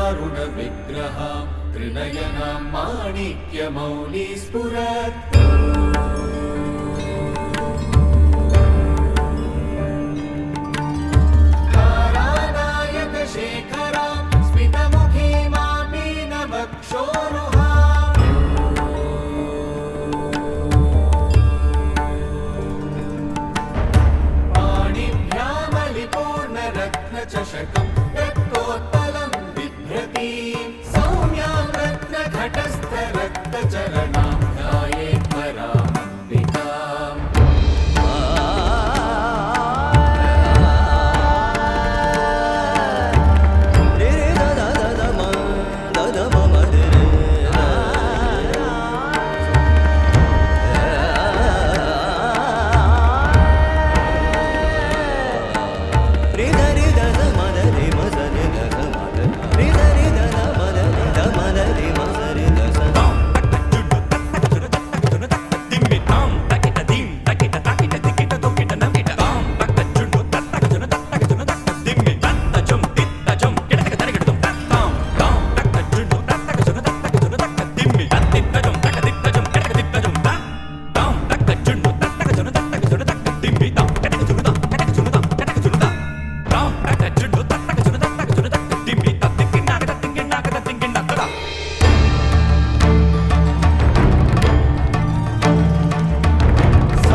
सिन्दूरारुणविग्रहां त्रिनयनां माणिक्यमौली स्फुरत् तारानायकशेखरां स्मितमुखीमां मीनवक्षोरुहां पाणिभ्यामलिपूर्णरत्नचषकं रक्तोत्पलं बिभ्रतीं सौम्यां रत्नघटस्थरक्तचरणां ध्यायेत् परामम्बिकाम्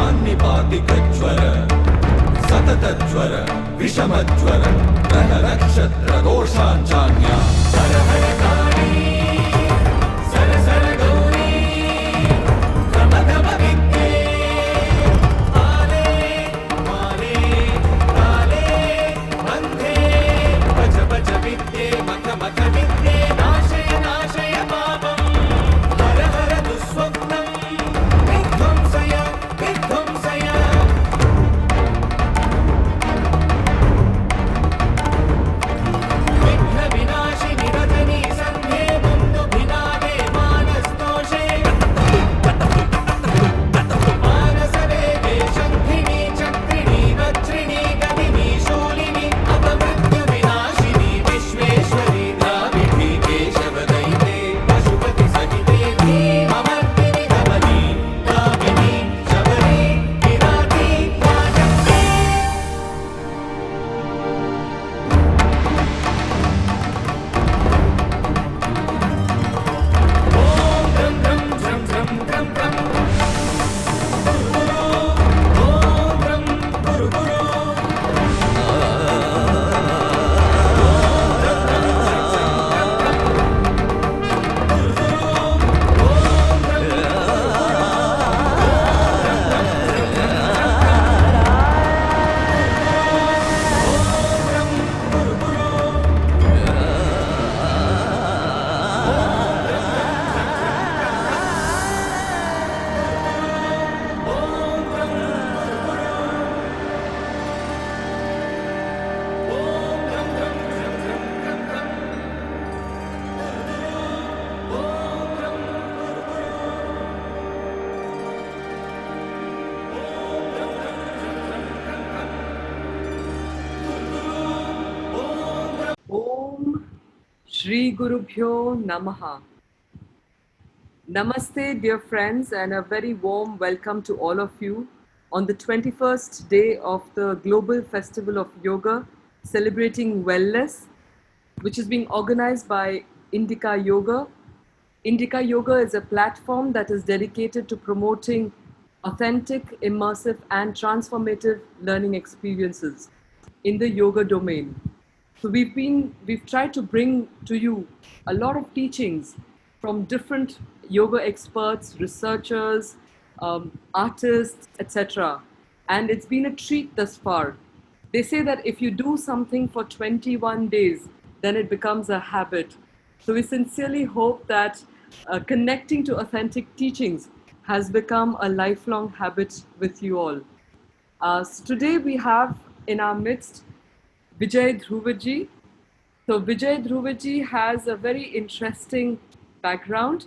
सान्निपातिकज्वर सततज्वर विषमज्वर ग्रहनक्षत्रदोषाञ्चान्या हर हर काली sir sir Gauri गम विद्ये आले माले काले बन्धे भज भज विद्ये मख मख विद्ये नाशय नाशय पापम् हर हर दुःस्वप्नम् विध्वंसय विध्वंसय विघ्नविनाशिनि रजनी सन्धे मुन्दुभिनादे मानस्तोषे मानसवेगे शङ्खिनी चक्रिणी वज्रिणी गदिनी शूलिनी अपमृत्युविनाशिनी विश्वेश्वरी द्राविडी केशवदैते पशुपति सहिते धीममर्दिनि गमनी कामिनी शबरी विराटी वाचक्री ॐ द्रं द्रं द्रं द्रं द्रं द्रं ॐ द्रं गुरु गुरु Om Shri Gurubhyo Namaha. Namaste, dear friends, and a very warm welcome to all of you on the 21st day of the Global Festival of Yoga, celebrating wellness, which is being organized by Indica Yoga. Indica Yoga is a platform that is dedicated to promoting authentic, immersive, and transformative learning experiences in the yoga domain. So we've tried to bring to you a lot of teachings from different yoga experts, researchers, artists, etc. And it's been a treat thus far. They say that if you do something for 21 days, then it becomes a habit. So we sincerely hope that connecting to authentic teachings has become a lifelong habit with you all. So today we have in our midst Vijay Dhruve ji. So Vijay Dhruve has a very interesting background.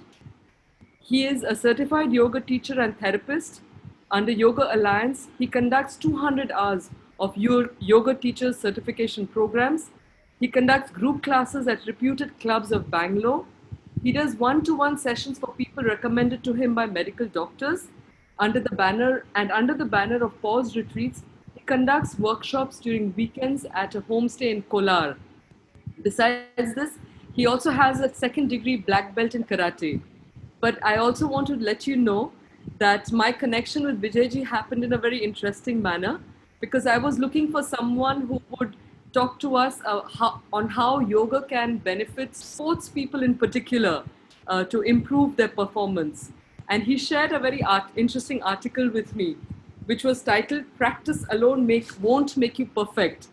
He is a certified yoga teacher and therapist. Under Yoga Alliance, he conducts 200 hours of yoga teachers certification programs. He conducts group classes at reputed clubs of Bangalore. He does one-to-one sessions for people recommended to him by medical doctors. Under the banner of pause retreats, he conducts workshops during weekends at a homestay in Kolar. Besides this, he also has a second degree black belt in karate. But I also want to let you know that my connection with Vijayji happened in a very interesting manner because I was looking for someone who would talk to us on how yoga can benefit sports people in particular to improve their performance. And he shared a very interesting article with me, which was titled "Practice Alone Won't Make You Perfect."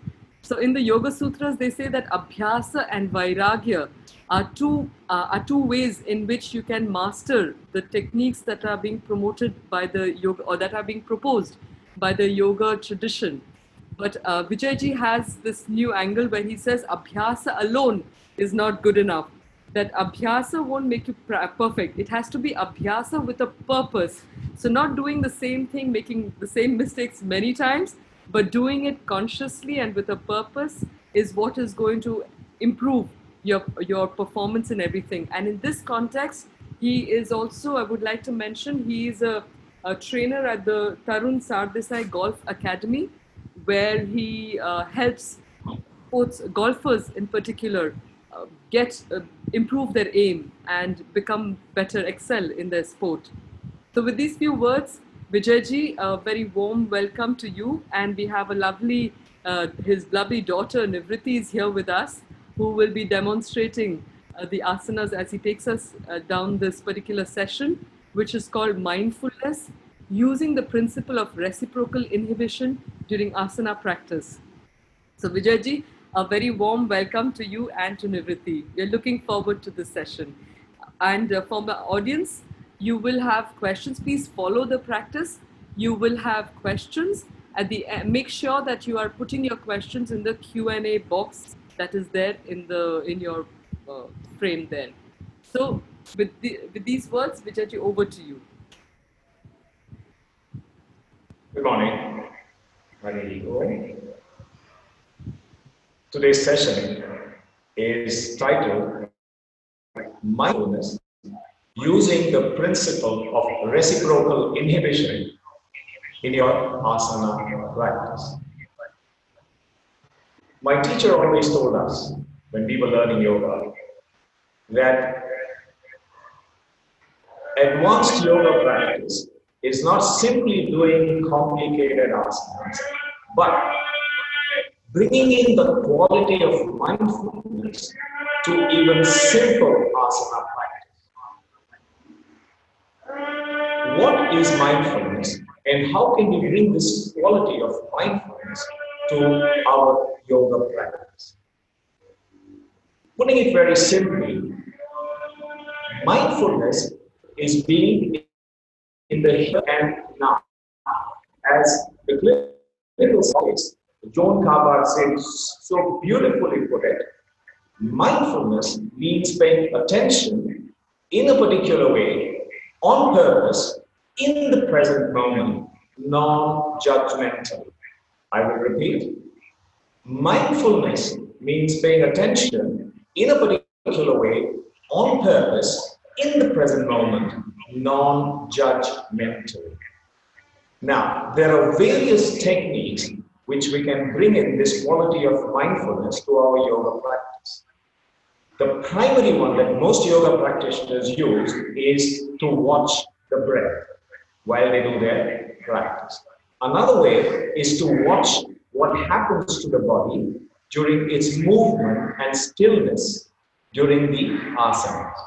So in the Yoga Sutras, they say that Abhyasa and Vairagya are two ways in which you can master the techniques that are being promoted by the yoga or that are being proposed by the yoga tradition. But Vijayji has this new angle where he says Abhyasa alone is not good enough. That Abhyasa won't make you perfect. It has to be Abhyasa with a purpose. So not doing the same thing, making the same mistakes many times, but doing it consciously and with a purpose is what is going to improve your performance in everything. And in this context, he is also, I would like to mention, he is a trainer at the Tarun Sardesai Golf Academy, where he helps sports golfers in particular get improve their aim and become better, excel in their sport. So with these few words, Vijayji, a very warm welcome to you. And we have a his lovely daughter Nivriti is here with us, who will be demonstrating the asanas as he takes us down this particular session, which is called Mindfulness, using the principle of reciprocal inhibition during asana practice. So Vijayji, a very warm welcome to you and to Nivriti. We're looking forward to this session. And for the audience, you will have questions. Please follow the practice. You will have questions. At the end, make sure that you are putting your questions in the Q&A box that is there in your frame there. So with these words, Vijayji, over to you. Good morning. My name is Vijay. Today's session is titled Mindfulness using the principle of reciprocal inhibition in your asana practice. My teacher always told us when we were learning yoga that advanced yoga practice is not simply doing complicated asanas, but bringing in the quality of mindfulness to even simple asana practice. What is mindfulness and how can we bring this quality of mindfulness to our yoga practice? Putting it very simply, mindfulness is being in the here and now. As the clinical scientist John Kabat said so beautifully put it, mindfulness means paying attention in a particular way, on purpose, in the present moment, non-judgmental. I will repeat, mindfulness means paying attention in a particular way, on purpose, in the present moment, non-judgmental. Now, there are various techniques which we can bring in this quality of mindfulness to our yoga practice. The primary one that most yoga practitioners use is to watch the breath while they do their practice. Another way is to watch what happens to the body during its movement and stillness during the asanas.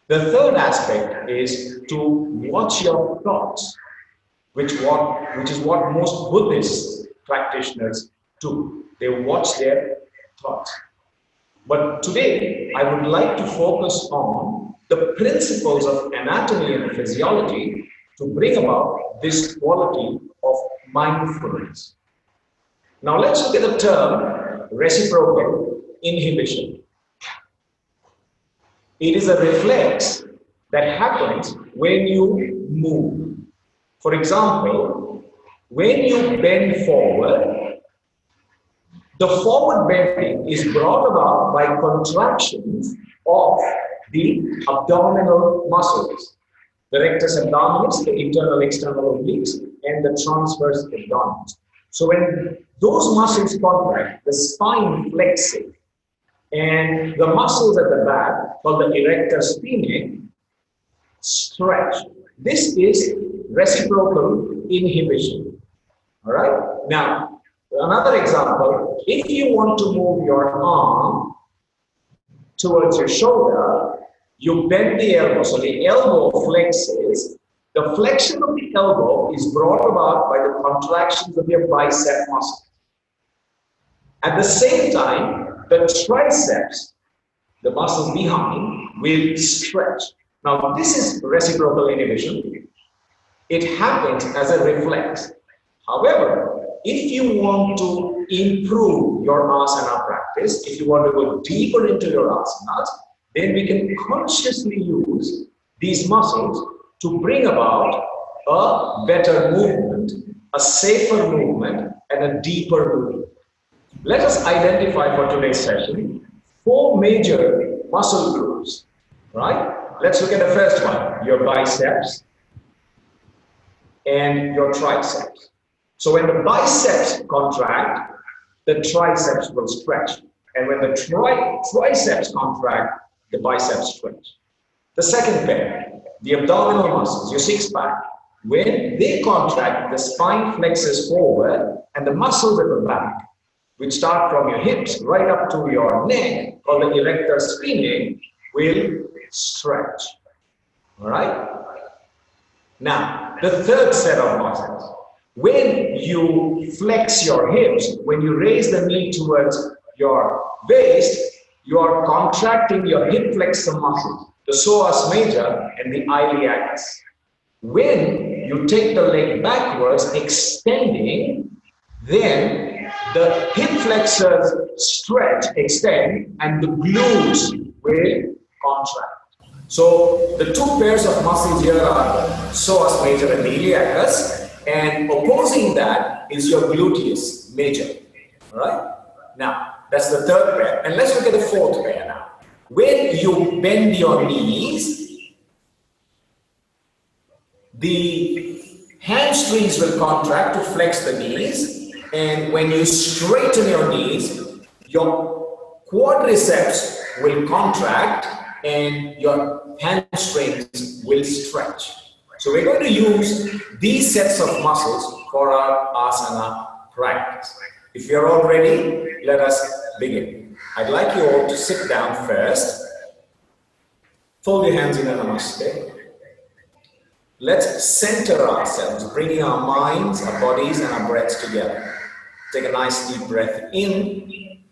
The third aspect is to watch your thoughts, which is what most Buddhist practitioners do. They watch their thoughts. But today, I would like to focus on the principles of anatomy and physiology to bring about this quality of mindfulness. Now let's look at the term reciprocal inhibition. It is a reflex that happens when you move. For example, when you bend forward, the forward bending is brought about by contractions of the abdominal muscles, the rectus abdominis, the internal external obliques, and the transverse abdominis. So when those muscles contract, the spine flexes, and the muscles at the back, called the erector spinae, stretch. This is reciprocal inhibition. All right? Now, another example, if you want to move your arm towards your shoulder, you bend the elbow. So the elbow flexes. The flexion of the elbow is brought about by the contractions of your bicep muscle. At the same time, the triceps, the muscles behind, will stretch. Now, this is reciprocal inhibition. It happens as a reflex. However, if you want to improve your asana practice, if you want to go deeper into your asanas, then we can consciously use these muscles to bring about a better movement, a safer movement, and a deeper movement. Let us identify for today's session 4 major muscle groups, right? Let's look at the first one, your biceps and your triceps. So when the biceps contract, the triceps will stretch. And when the triceps contract, the biceps stretch. The second pair, the abdominal muscles, your six-pack, when they contract, the spine flexes forward and the muscles at the back, which start from your hips right up to your neck, called the erector spinae, will stretch. All right? Now, the third set of muscles. When you flex your hips, when you raise the knee towards your waist, you are contracting your hip flexor muscles, the psoas major and the iliacus. When you take the leg backwards, extending, then the hip flexors stretch, extend, and the glutes will contract. So the 2 pairs of muscles here are the psoas major and the iliacus, and opposing that is your gluteus major. All right? Now, that's the third pair. And let's look at the fourth pair now. When you bend your knees, the hamstrings will contract to flex the knees, and when you straighten your knees, your quadriceps will contract and your hamstrings will stretch. So we're going to use these sets of muscles for our asana practice. If you're all ready, let us begin. I'd like you all to sit down first. Fold your hands in a namaste. Let's center ourselves, bringing our minds, our bodies, and our breaths together. Take a nice deep breath in.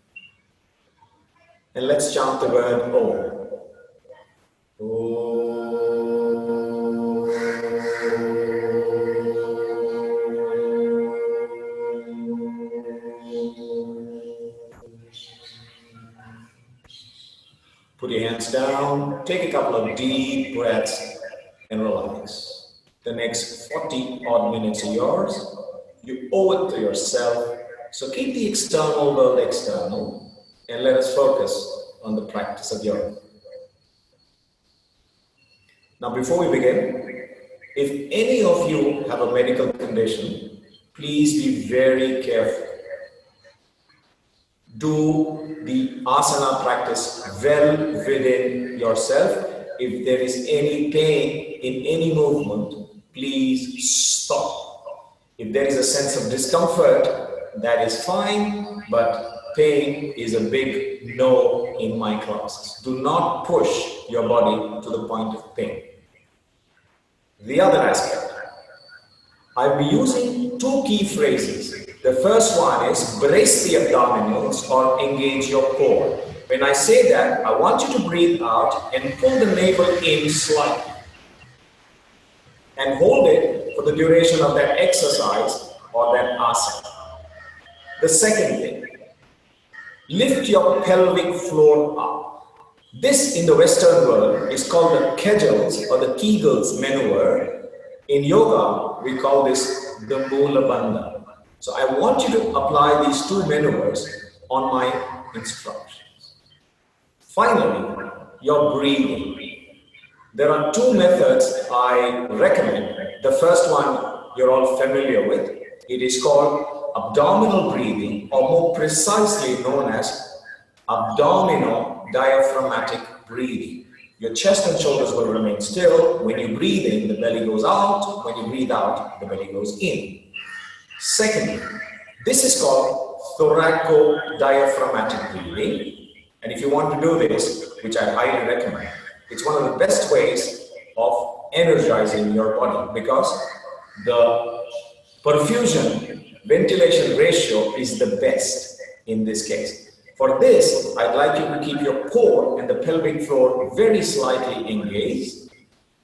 And let's chant the word Om. Om. Put your hands down, take a couple of deep breaths and relax. The next 40 odd minutes are yours. You owe it to yourself. So keep the external world external and let us focus on the practice of yoga. Now before we begin, if any of you have a medical condition, please be very careful. Do the asana practice well within yourself. If there is any pain in any movement, please stop. If there is a sense of discomfort, that is fine, but pain is a big no in my classes. Do not push your body to the point of pain. The other aspect, I'll be using 2 key phrases. The first one is brace the abdominals or engage your core. When I say that, I want you to breathe out and pull the navel in slightly. And hold it for the duration of that exercise or that asana. The second thing, lift your pelvic floor up. This in the Western world is called the Kegels or the Kegels maneuver. In yoga, we call this the Mula Bandha. So I want you to apply these two maneuvers on my instructions. Finally, your breathing. There are two methods I recommend. The first one you're all familiar with. It is called abdominal breathing, or more precisely known as abdominal diaphragmatic breathing. Your chest and shoulders will remain still. When you breathe in, the belly goes out. When you breathe out, the belly goes in. Secondly, this is called thoraco-diaphragmatic breathing. And if you want to do this, which I highly recommend, it's one of the best ways of energizing your body because the perfusion ventilation ratio is the best in this case. For this, I'd like you to keep your core and the pelvic floor very slightly engaged.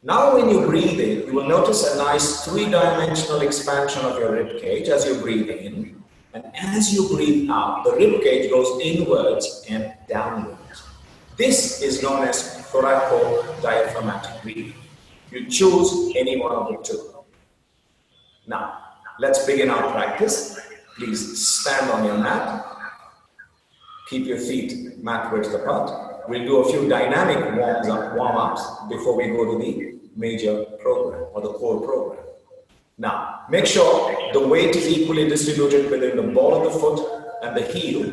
Now when you breathe in, you will notice a nice three-dimensional expansion of your rib cage as you breathe in. And as you breathe out, the rib cage goes inwards and downwards. This is known as thoraco-diaphragmatic breathing. You choose any one of the two. Now, let's begin our practice. Please stand on your mat. Keep your feet mat width apart. We'll do a few dynamic warm-ups before we go to the major program or the core program. Now, make sure the weight is equally distributed within the ball of the foot and the heel.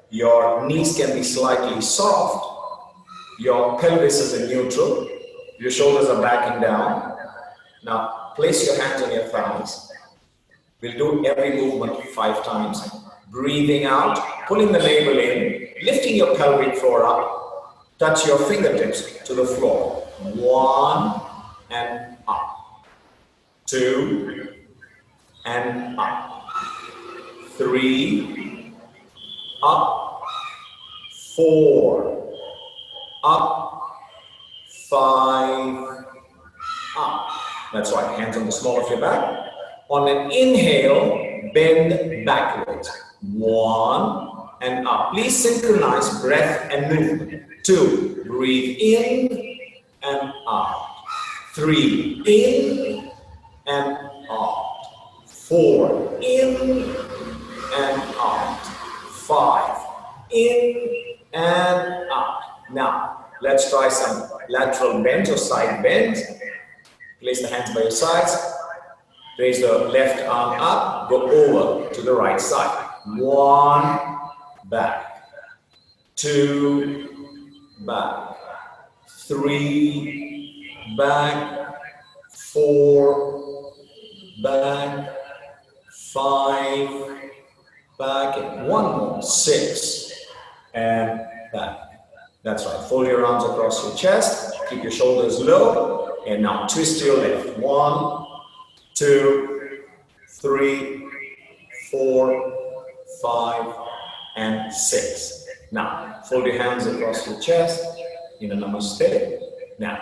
Your knees can be slightly soft. Your pelvis is in neutral. Your shoulders are backing down. Now, place your hands on your thighs. We'll do every movement 5 times. Breathing out, pulling the navel in, lifting your pelvic floor up. Touch your fingertips to the floor. 1 and up. 2 and up. 3 up. 4 up. 5 up. That's right, hands on the small of your back. On an inhale, bend backwards. 1 and up. Please synchronize breath and movement. 2, breathe in and out. 3, in and out. 4, in and out. 5, in and out. Now, let's try some lateral bends or side bends. Place the hands by your sides. Raise the left arm up. Go over to the right side. 1, back. 2, back. 3, back. 4, back. 5, back. And one more. 6, and back. That's right. Fold your arms across your chest. Keep your shoulders low. And now twist to your left. 1, 2, 3, 4, 5, and 6. Now, fold your hands across your chest in a namaste. Now,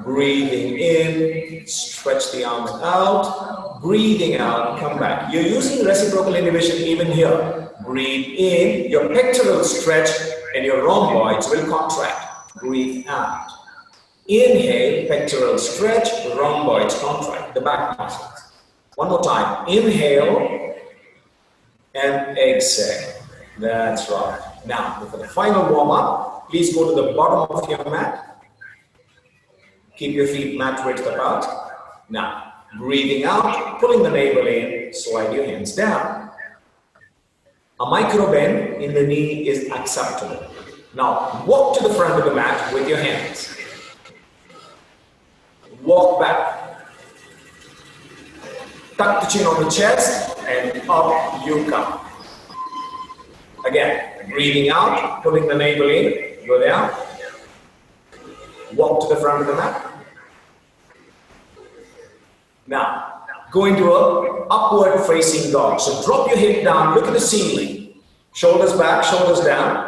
breathing in, stretch the arms out. Breathing out, come back. You're using reciprocal inhibition even here. Breathe in, your pectoral stretch and your rhomboids will contract. Breathe out. Inhale, pectoral stretch, rhomboids contract, the back muscles. One more time. Inhale and exhale. That's right. Now, for the final warm-up, please go to the bottom of your mat. Keep your feet mat width apart. Now, breathing out, pulling the navel in, slide your hands down. A micro bend in the knee is acceptable. Now, walk to the front of the mat with your hands. Walk back. Tuck the chin on the chest and up you come. Again, breathing out, pulling the navel in, go down. Walk to the front of the mat. Now, go into an upward facing dog. So drop your hip down, look at the ceiling. Shoulders back, shoulders down.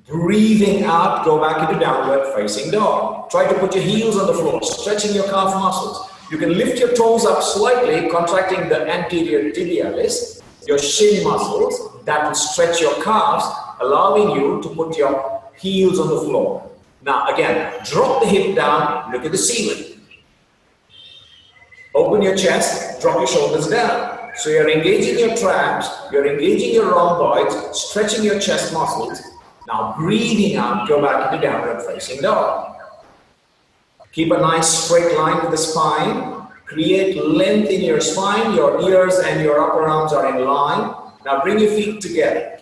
Breathing out, go back into downward facing dog. Try to put your heels on the floor, stretching your calf muscles. You can lift your toes up slightly, contracting the anterior tibialis, your shin muscles. That will stretch your calves, allowing you to put your heels on the floor. Now again, drop the hip down, look at the ceiling. Open your chest, drop your shoulders down. So you're engaging your traps, you're engaging your rhomboids, stretching your chest muscles. Now breathing out, go back into downward facing dog. Keep a nice straight line with the spine. Create length in your spine, your ears and your upper arms are in line. Now bring your feet together.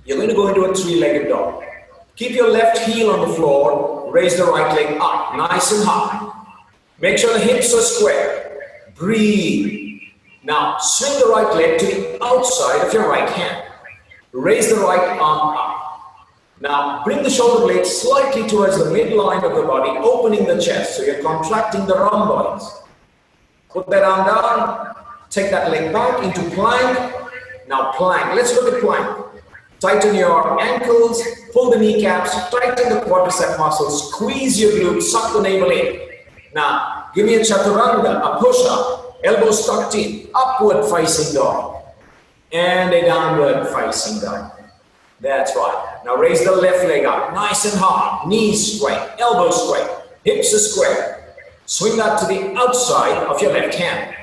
You're going to go into a three-legged dog. Keep your left heel on the floor, raise the right leg up, nice and high. Make sure the hips are square. Breathe. Now swing the right leg to the outside of your right hand. Raise the right arm up. Now bring the shoulder blades slightly towards the midline of the body, opening the chest, so you're contracting the rhomboids. Put that arm down, take that leg back into plank. Now plank, let's look at plank. Tighten your ankles, pull the kneecaps, tighten the quadricep muscles, squeeze your glutes, suck the navel in. Now give me a chaturanga, a push-up, elbows tucked in, upward facing dog, and a downward facing dog. That's right. Now raise the left leg up, nice and hard, knees straight, elbows straight, hips are square. Swing that to the outside of your left hand.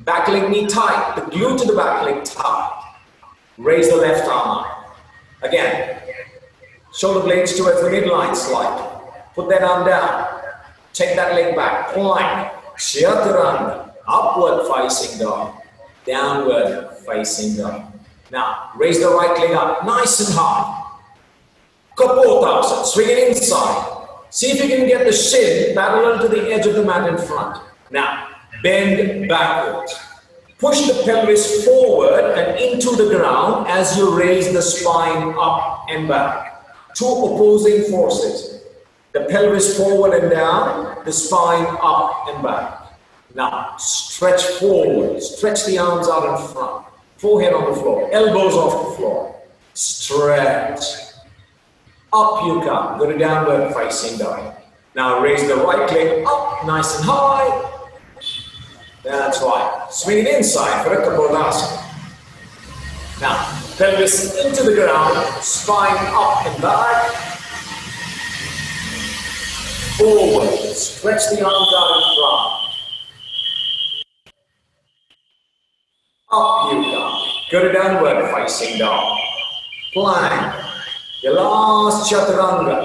Back leg knee tight, the glute to the back leg tight. Raise the left arm up. Again, shoulder blades towards the midline slightly. Put that arm down. Take that leg back, plank, chaturanga, upward facing dog, downward facing dog. Now, raise the right leg up, nice and high. Kapotasana, swing it inside. See if you can get the shin parallel to the edge of the mat in front. Now, bend backwards. Push the pelvis forward and into the ground as you raise the spine up and back. Two opposing forces. The pelvis forward and down, the spine up and back. Now, stretch forward, stretch the arms out in front. Forehead on the floor, elbows off the floor. Stretch. Up you come, go to downward facing dog. Now raise the right leg up, nice and high. That's right. Swing it inside for a Kapotasana. Now, pelvis into the ground, spine up and back. Forward, stretch the arms out in front. Up you come. Go to downward facing dog. Plank. Your last chaturanga.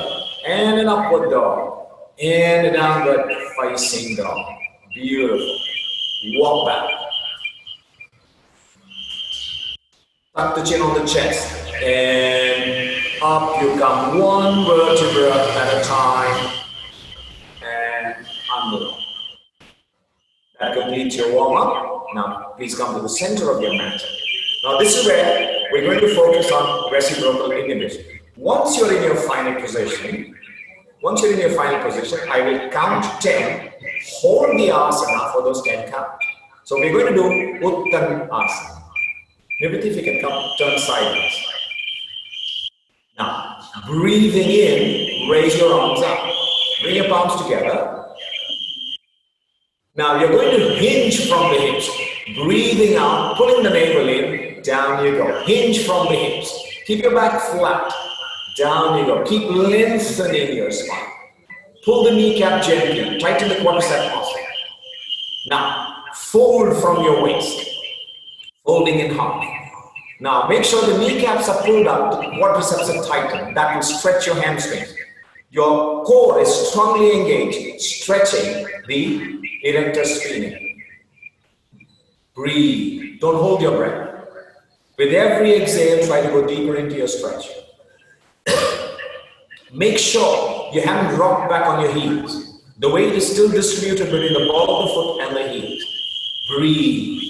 And an upward dog. And a downward facing dog. Beautiful. Walk back. Tuck the chin on the chest. And up you come. One vertebra at a time. And under. That completes your warm-up. Now, please come to the center of your mat. Now, this is where we're going to focus on reciprocal inhibition. Once you're in your final position, I will count 10. Hold the asana for those 10 counts. So we're going to do Uttanasana. Niviti, if you can come, turn sideways. Now, breathing in, raise your arms up. Bring your palms together. Now you're going to hinge from the hips. Breathing out, pulling the navel in, down you go. Hinge from the hips. Keep your back flat. Down you go. Keep lengthening your spine. Pull the kneecap gently. Tighten the quadricep muscle. Now, fold from your waist. Folding in half. Now, make sure the kneecaps are pulled up, the quadriceps are tightened. That will stretch your hamstrings. Your core is strongly engaged, stretching the erector spinae. Breathe. Don't hold your breath. With every exhale, try to go deeper into your stretch. Make sure you haven't rocked back on your heels. The weight is still distributed between the ball of the foot and the heels. Breathe.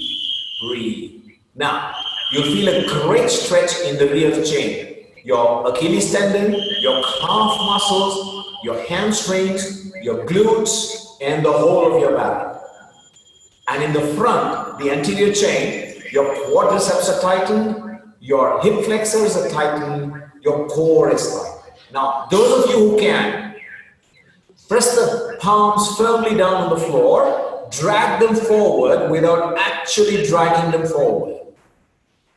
Breathe. Now, you'll feel a great stretch in the rear chain. Your Achilles tendon, your calf muscles, your hamstrings, your glutes, and the whole of your back. And in the front, the anterior chain, your quadriceps are tightened, your hip flexors are tightened, your core is tight. Now, those of you who can, press the palms firmly down on the floor, drag them forward without actually dragging them forward.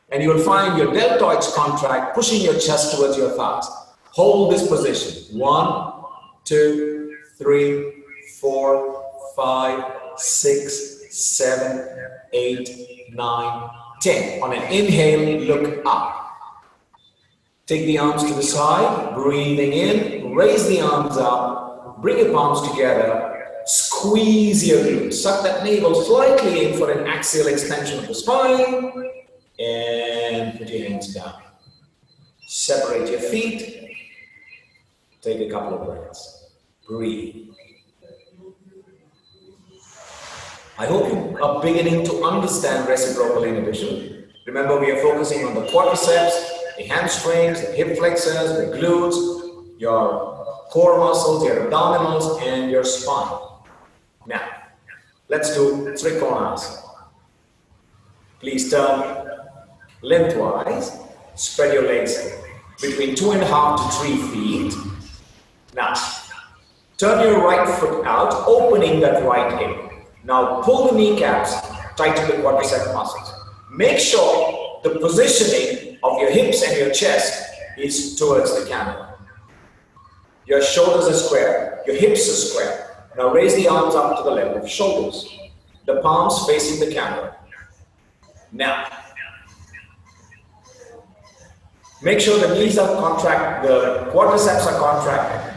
And you will find your deltoids contract, pushing your chest towards your thighs. Hold this position. 1, 2, 3, 4, 5, 6, 7, 8, 9, 10. On an inhale, look up. Take the arms to the side, breathing in, raise the arms up, bring your palms together, squeeze your glutes, suck that navel slightly in for an axial extension of the spine, and put your hands down. Separate your feet, take a couple of breaths, breathe. I hope you are beginning to understand reciprocal inhibition. Remember, we are focusing on the quadriceps, the hamstrings, the hip flexors, the glutes, your core muscles, your abdominals, and your spine. Now, let's do Trikonasana. Please turn lengthwise, spread your legs between 2.5 to 3 feet. Now, turn your right foot out, opening that right hip. Now, pull the kneecaps tight to the quadricep muscles. Make sure the positioning of your hips and your chest is towards the camera. Your shoulders are square, your hips are square. Now raise the arms up to the level of shoulders. The palms facing the camera. Now, make sure the knees are contracted, the quadriceps are contracted.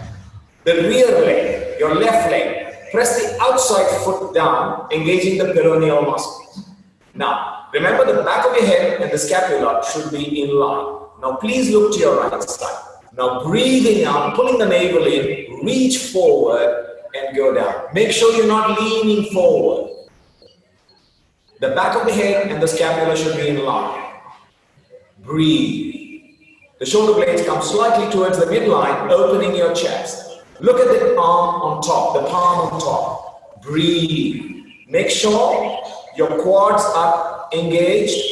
The rear leg, your left leg, press the outside foot down, engaging the peroneal muscles. Now, remember the back of your head and the scapula should be in line. Now, please look to your right side. Now, breathing out, pulling the navel in, reach forward and go down. Make sure you're not leaning forward. The back of the head and the scapula should be in line. Breathe. The shoulder blades come slightly towards the midline, opening your chest. Look at the arm on top, the palm on top. Breathe. Make sure your quads are engaged.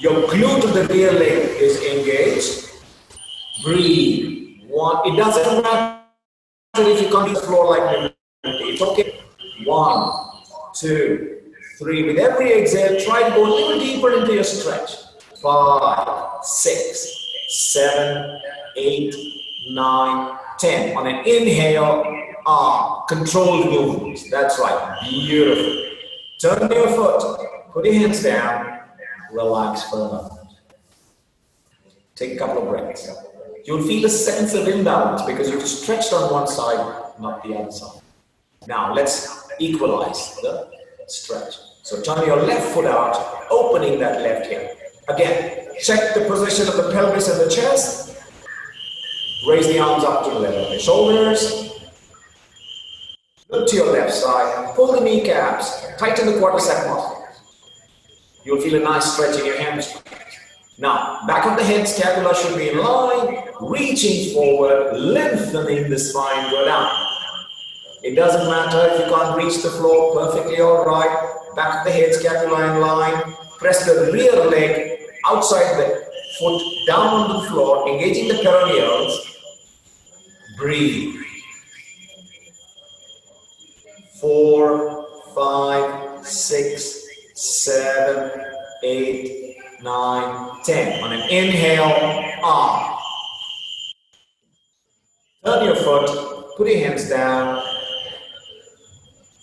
Your glute of the rear leg is engaged. Breathe. It doesn't matter if you can't do the floor like me. It's okay. 1, 2, 3. With every exhale, try to go a little deeper into your stretch. 5, 6, 7, 8, 9, 10. On an inhale, controlled movements. That's right. Beautiful. Turn your foot. Put your hands down. Relax for a moment. Take a couple of breaths. You'll feel a sense of imbalance because you've stretched on one side, not the other side. Now let's equalize the stretch. So turn your left foot out, opening that left hip. Again, check the position of the pelvis and the chest. Raise the arms up to the level of the shoulders. Look to your left side, pull the kneecaps, tighten the quadricep muscles. You'll feel a nice stretch in your hamstrings. Now, back of the head, scapula should be in line, reaching forward, lengthening the spine, go down. It doesn't matter if you can't reach the floor, perfectly all right. Back of the head, scapula in line, press the rear leg outside the foot, down on the floor, engaging the peroneals. Breathe. 4, 5, 6, 7, 8, 9, 10. On an inhale, arm. Turn your foot, put your hands down,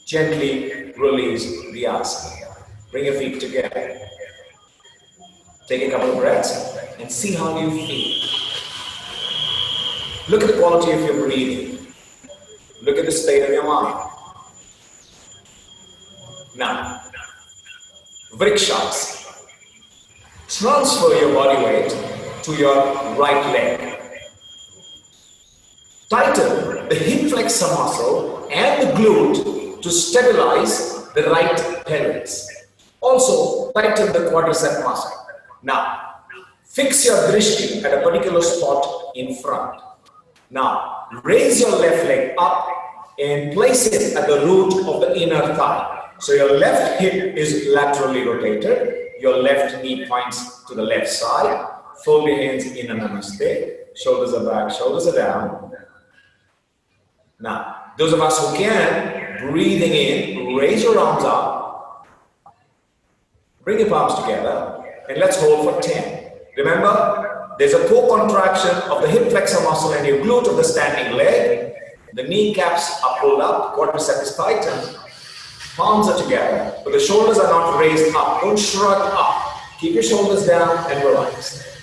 gently release the asana. Bring your feet together. Take a couple of breaths and see how you feel. Look at the quality of your breathing. Look at the state of your mind. Now, Vrikshas. Transfer your body weight to your right leg. Tighten the hip flexor muscle and the glute to stabilize the right pelvis. Also, tighten the quadricep muscle. Now, fix your drishti at a particular spot in front. Now, raise your left leg up and place it at the root of the inner thigh. So your left hip is laterally rotated. Your left knee points to the left side. Fold your hands in a namaste. Shoulders are back, shoulders are down. Now, those of us who can, breathing in, raise your arms up. Bring your palms together and let's hold for 10. Remember, there's a co-contraction of the hip flexor muscle and your glute of the standing leg. The kneecaps are pulled up, quadricep is tightened, palms are together, but the shoulders are not raised up. Don't shrug up. Keep your shoulders down and relax.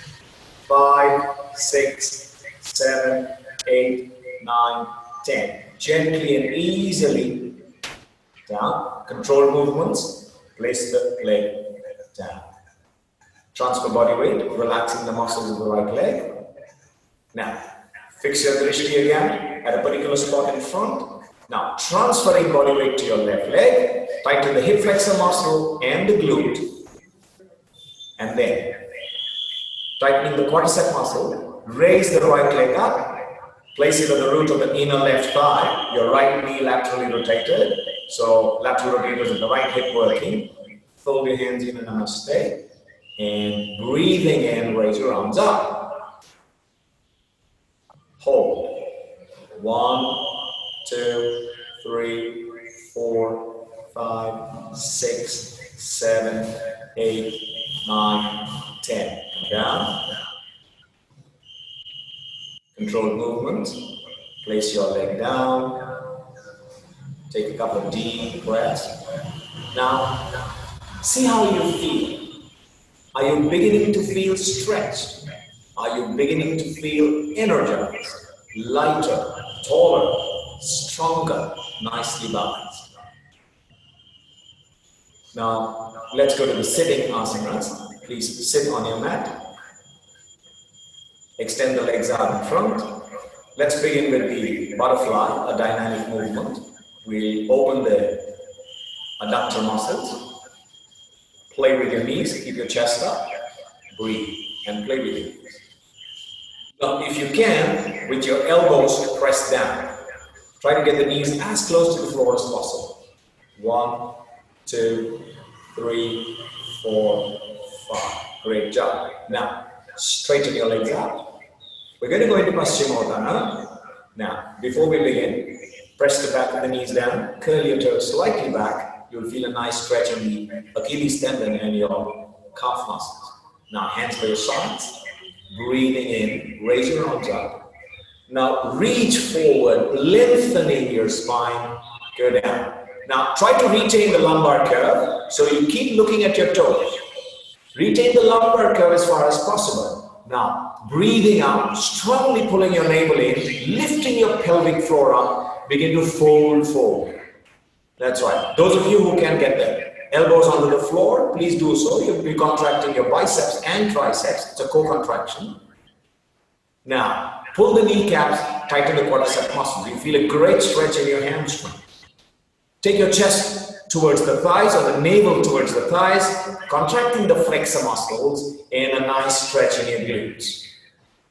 5, 6, 7, 8, 9, 10. Gently and easily down. Controlled movements. Place the leg down. Transfer body weight, relaxing the muscles of the right leg. Now, fix your drishti again at a particular spot in front. Now, transferring body weight to your left leg, tighten the hip flexor muscle and the glute. And then, tightening the quadricep muscle, raise the right leg up, place it at the root of the inner left thigh, your right knee laterally rotated. So, lateral rotators of the right hip working. Fold your hands in a namaste. And breathing in, raise your arms up. Hold. 1, 2, 3, 4, 5, 6, 7, 8, 9, 10. Come down. Controlled movement. Place your leg down. Take a couple of deep breaths. Now, see how you feel. Are you beginning to feel stretched? Are you beginning to feel energized, lighter, taller, stronger, nicely balanced? Now, let's go to the sitting asanas. Please sit on your mat. Extend the legs out in front. Let's begin with the butterfly, a dynamic movement. We'll open the adductor muscles. Play with your knees, keep your chest up, breathe, and play with your knees. Now, if you can, with your elbows pressed down, try to get the knees as close to the floor as possible. 1, 2, 3, 4, 5. Great job. Now, straighten your legs out. We're going to go into Paschimottanasana. Now, before we begin, press the back of the knees down, curl your toes slightly back. You'll feel a nice stretch in the Achilles tendon and your calf muscles. Now, hands by your sides. Breathing in, raise your arms up. Now, reach forward, lengthening your spine. Go down. Now, try to retain the lumbar curve. So you keep looking at your toes. Retain the lumbar curve as far as possible. Now, breathing out, strongly pulling your navel in, lifting your pelvic floor up. Begin to fold forward. That's right. Those of you who can get the elbows onto the floor, please do so. You'll be contracting your biceps and triceps. It's a co-contraction. Now, pull the kneecaps, tighten the quadricep muscles. You feel a great stretch in your hamstring. Take your chest towards the thighs or the navel towards the thighs, contracting the flexor muscles and a nice stretch in your glutes.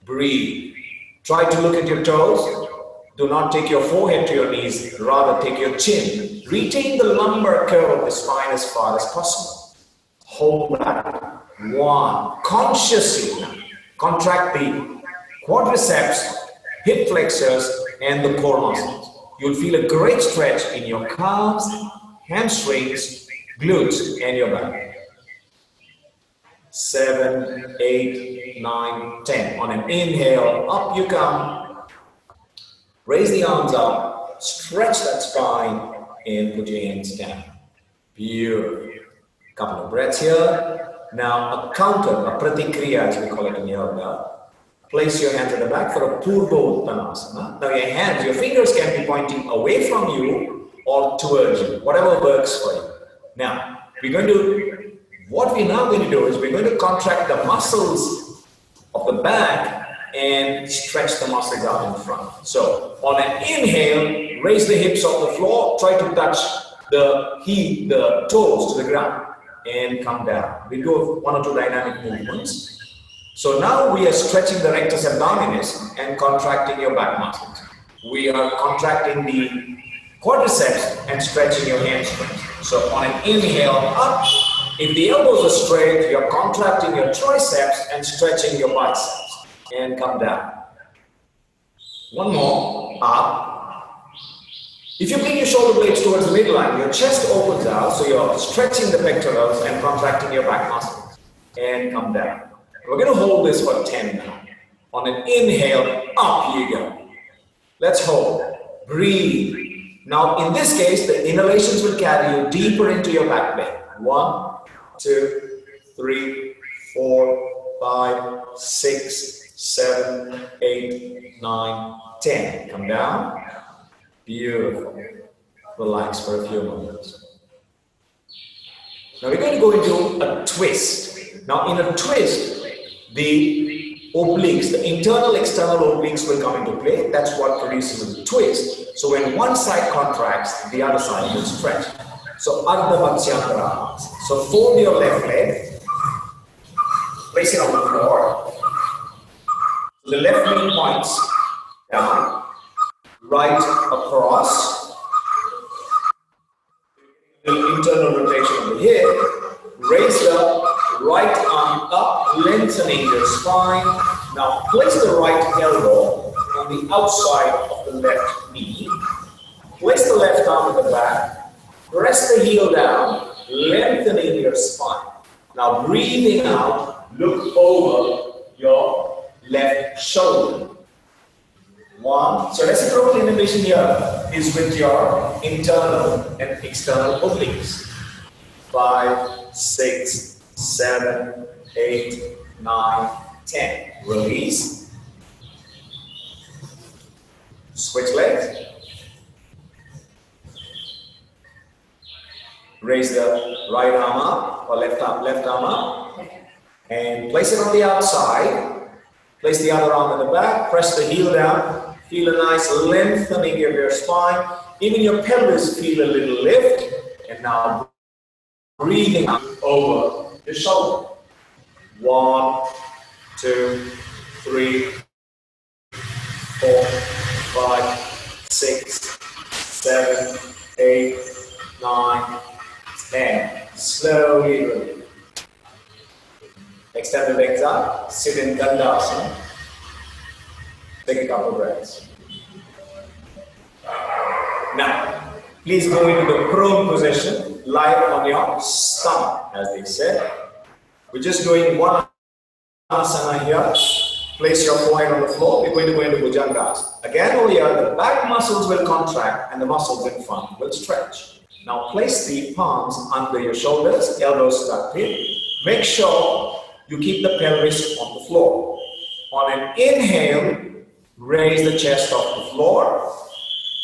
Breathe. Try to look at your toes. Do not take your forehead to your knees, rather take your chin. Retain the lumbar curve of the spine as far as possible. Hold back. 1. Consciously contract the quadriceps, hip flexors, and the core muscles. You'll feel a great stretch in your calves, hamstrings, glutes, and your back. 7, 8, 9, 10. On an inhale, up you come. Raise the arms up, stretch that spine, and put your hands down. Beautiful. Couple of breaths here. Now a counter, a pratikriya as we call it in yoga. Place your hands at the back for a Purva Uttanasana. Now your hands, your fingers can be pointing away from you or towards you, whatever works for you. Now, what we're now going to do is we're going to contract the muscles of the back and stretch the muscles out in front. So, on an inhale, raise the hips off the floor, try to touch the toes to the ground and come down. We do 1 or 2 dynamic movements. So now we are stretching the rectus abdominis and contracting your back muscles. We are contracting the quadriceps and stretching your hamstrings. So on an inhale up, if the elbows are straight, you're contracting your triceps and stretching your biceps. And come down. 1 more, up. If you bring your shoulder blades towards the midline, your chest opens out, so you're stretching the pectorals and contracting your back muscles. And come down. We're going to hold this for 10 now. On an inhale, up you go. Let's hold. Breathe. Now, in this case, the inhalations will carry you deeper into your back bend. 1, 2, 3, 4, 5, 6, 7, 8, 9, 10. Come down. Beautiful. Relax for a few moments. Now we're going to go into a twist. Now in a twist, the obliques, the internal external obliques will come into play. That's what produces a twist. So when one side contracts, the other side will stretch. So Ardha Matsyantra. So fold your left leg, place it on the floor. The left knee points down, right across. The internal rotation of the hip. Raise the right arm up, lengthening your spine. Now place the right elbow on the outside of the left knee. Place the left arm at the back. Press the heel down, lengthening your spine. Now breathing out, look over your left shoulder. 1. So reciprocal inhibition here is with your internal and external obliques. 5, 6, 7, 8, 9, 10. Release. Switch legs. Raise the right arm up or left arm up and place it on the outside. Place the other arm in the back. Press the heel down. Feel a nice lengthening of your spine. Even your pelvis feel a little lift. And now breathing out over the shoulder. 1, 2, 3, 4, 5, 6, 7, 8, 9, 10. Slowly release. Extend the legs out. Sit in Dandasana. Take a couple breaths. Now, please go into the prone position, lie on your stomach, as they said. We're just doing one asana here. Place your forehead on the floor. We're going to go into Bhujangasana. Again, over here, the back muscles will contract and the muscles in front will stretch. Now, place the palms under your shoulders, elbows tucked in. Make sure you keep the pelvis on the floor. On an inhale, raise the chest off the floor,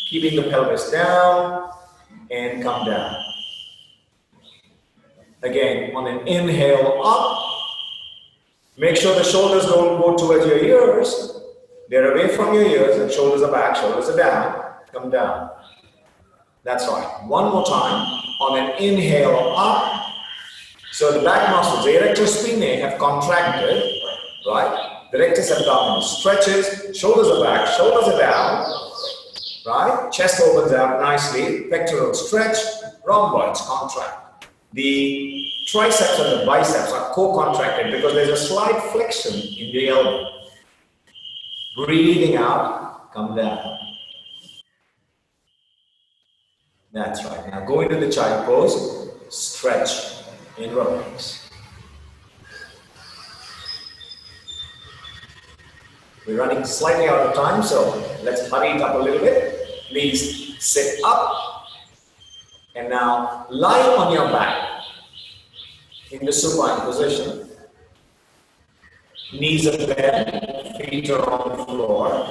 keeping the pelvis down and come down. Again, on an inhale up, make sure the shoulders don't go towards your ears. They're away from your ears and shoulders are back, shoulders are down. Come down. That's right. One more time. On an inhale up. So the back muscles, the erector spinae have contracted, right? The rectus abdominis stretches, shoulders are back, shoulders are down, right? Chest opens out nicely, pectorals stretch, rhomboids contract. The triceps and the biceps are co-contracted because there's a slight flexion in the elbow. Breathing out, come down. That's right. Now go into the child pose, stretch and relax. We're running slightly out of time, so let's hurry it up a little bit. Please sit up and now lie on your back in the supine position. Knees are bent, feet are on the floor.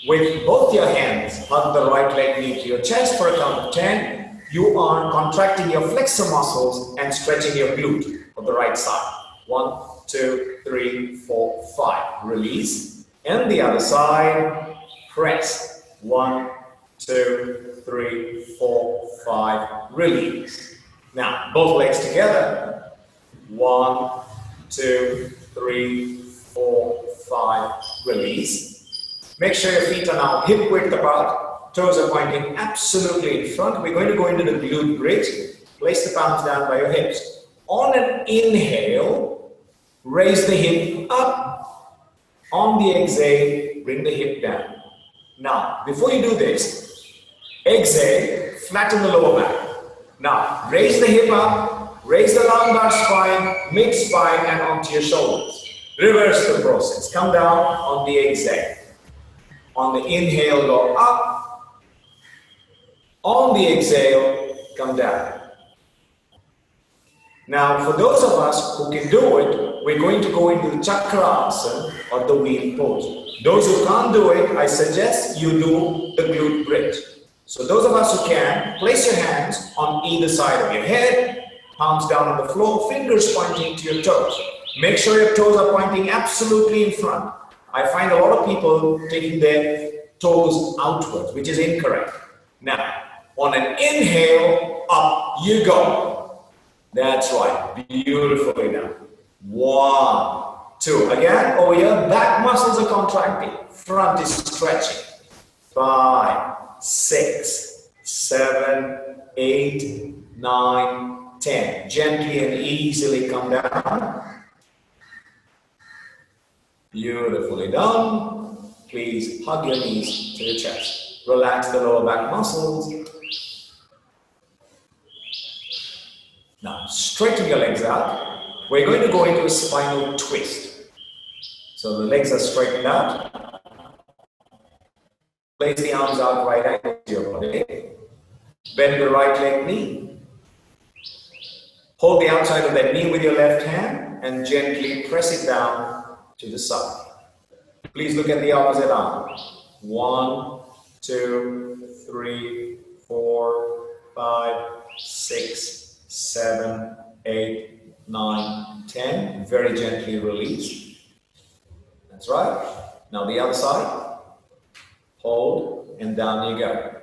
With both your hands, hug the right leg knee to your chest for a count of 10. You are contracting your flexor muscles and stretching your glute on the right side. 1, 2, 3, 4, 5. Release. And the other side, press. 1, 2, 3, 4, 5. Release. Now, both legs together. 1, 2, 3, 4, 5. Release. Make sure your feet are now hip width apart. Toes are pointing absolutely in front. We're going to go into the glute bridge. Place the palms down by your hips. On an inhale, raise the hip up. On the exhale, bring the hip down. Now, before you do this, exhale, flatten the lower back. Now, raise the hip up, raise the lumbar spine, mid spine, and onto your shoulders. Reverse the process. Come down on the exhale. On the inhale, go up. On the exhale, come down. Now, for those of us who can do it, we're going to go into the Chakrasana or the wheel pose. Those who can't do it, I suggest you do the glute bridge. So those of us who can, place your hands on either side of your head, palms down on the floor, fingers pointing to your toes. Make sure your toes are pointing absolutely in front. I find a lot of people taking their toes outwards, which is incorrect. Now, on an inhale, up you go. That's right, beautifully done. 1, 2. Again, over here, back muscles are contracting, front is stretching. 5, 6, 7, 8, 9, 10. Gently and easily come down. Beautifully done. Please hug your knees to your chest. Relax the lower back muscles. Now, straighten your legs out. We're going to go into a spinal twist. So the legs are straightened out. Place the arms out right angle to your body. Bend the right leg knee. Hold the outside of that knee with your left hand and gently press it down to the side. Please look at the opposite arm. 1, 2, 3, 4, 5, 6, 7, 8, 9, 10. Very gently release. That's right. Now the other side. Hold and down you go.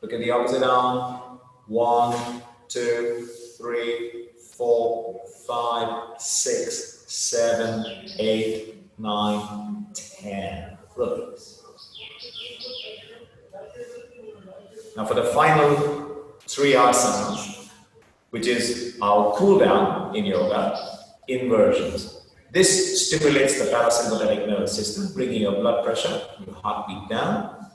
Look at the opposite arm. 1, 2, 3, 4, 5, 6, 7, 8, 9, 10. Release. Now for the final 3 asanas, which is our cool down in yoga, inversions. This stimulates the parasympathetic nervous system, bringing your blood pressure, your heartbeat down,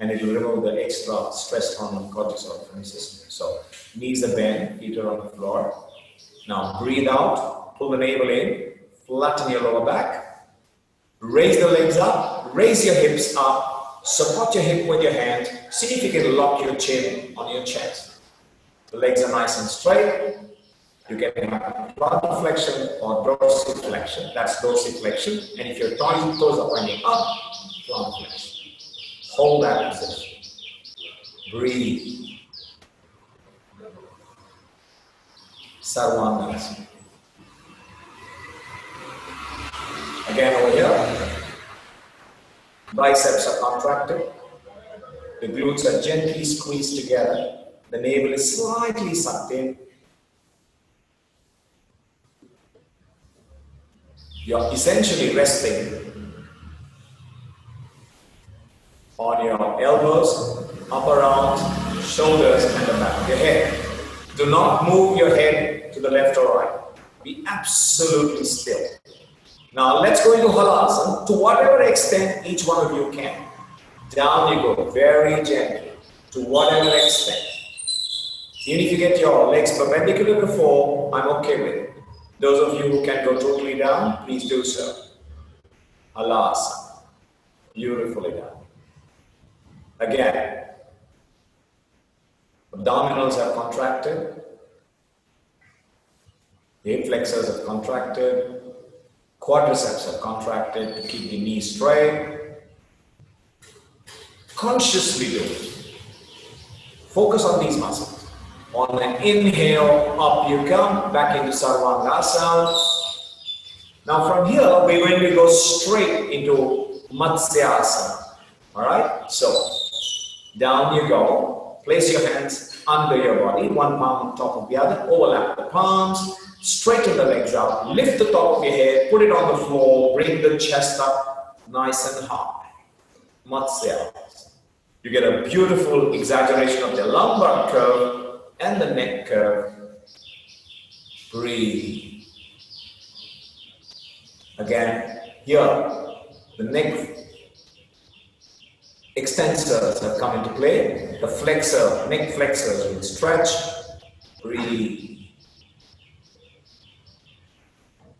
and it will remove the extra stress hormone cortisol from the system. So knees are bent, feet are on the floor. Now breathe out, pull the navel in, flatten your lower back, raise the legs up, raise your hips up, support your hip with your hand, see if you can lock your chin on your chest. The legs are nice and straight. You can have plantar flexion or dorsiflexion. That's dorsiflexion. And if your toes are pointing up, plantar flexion. Hold that position. Breathe. Sarvangasana. Again over here. Biceps are contracted. The glutes are gently squeezed together. The navel is slightly sucked in. You're essentially resting on your elbows, upper arms, shoulders, and the back of your head. Do not move your head to the left or right. Be absolutely still. Now let's go into halasana to whatever extent each one of you can. Down you go, very gently, to whatever extent. Even if you get your legs perpendicular to the floor, I'm okay with it. Those of you who can go totally down, please do so. Halasana. Beautifully done. Again, abdominals have contracted. The hip flexors have contracted. Quadriceps have contracted to keep the knees straight. Consciously do it. Focus on these muscles. On an inhale, up you come, back into Sarvangasana. Now from here, we're going to go straight into Matsyasana. Alright? So, down you go. Place your hands under your body, one palm on top of the other. Overlap the palms. Straighten the legs out. Lift the top of your head. Put it on the floor. Bring the chest up nice and high. Matsyasana. You get a beautiful exaggeration of the lumbar curve and the neck curve. Breathe. Again, here, the neck extensors have come into play. The flexor, neck flexors will stretch. Breathe.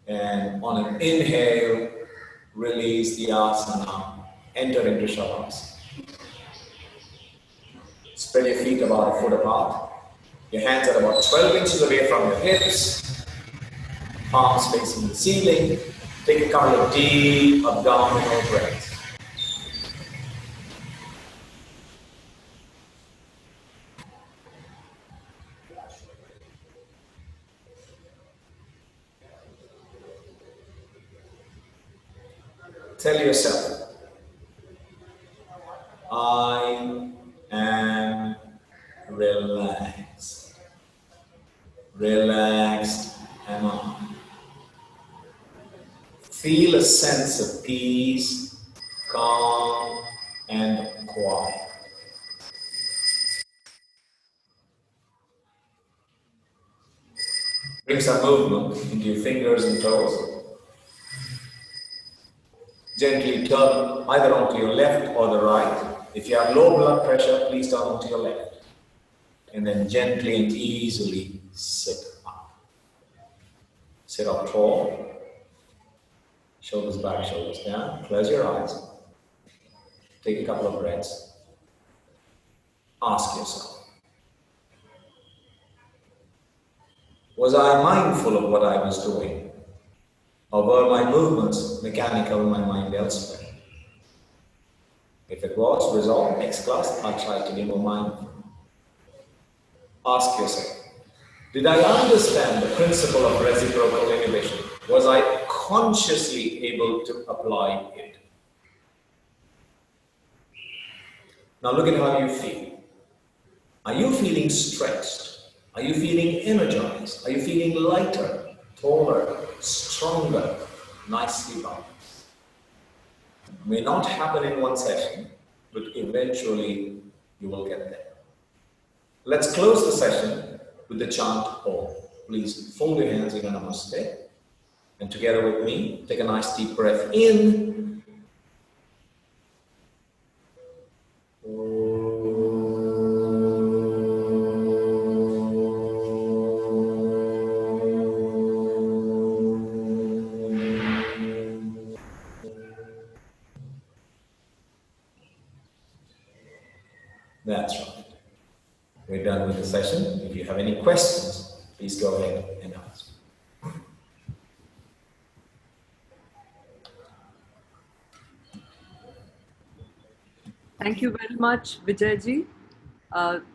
And on an inhale, Release the asana. Enter into shavasana. Spread your feet about a foot apart. Your hands are about 12 inches away from your hips. Palms facing the ceiling. Take a couple of deep abdominal breaths. Tell yourself, I am relaxed. Relaxed am I. Feel a sense of peace, calm, and quiet. Bring some movement into your fingers and toes. Gently turn either onto your left or the right. If you have low blood pressure, please turn onto your left. And then gently and easily sit up. Sit up tall. Shoulders back, shoulders down. Close your eyes. Take a couple of breaths. Ask yourself, was I mindful of what I was doing? Or were my movements mechanical in my mind elsewhere? If it was, resolve. Next class, I'll try to be more mindful. Ask yourself, did I understand the principle of reciprocal inhibition? Was I consciously able to apply it? Now look at how you feel. Are you feeling stretched? Are you feeling energized? Are you feeling lighter, taller, stronger, nicely balanced? It may not happen in one session, but eventually you will get there. Let's close the session with the chant Om. Please fold your hands in a Namaste. And together with me, take a nice deep breath in. That's right. We're done with the session. If you have any questions, please go ahead and ask. Thank you very much, Vijayji.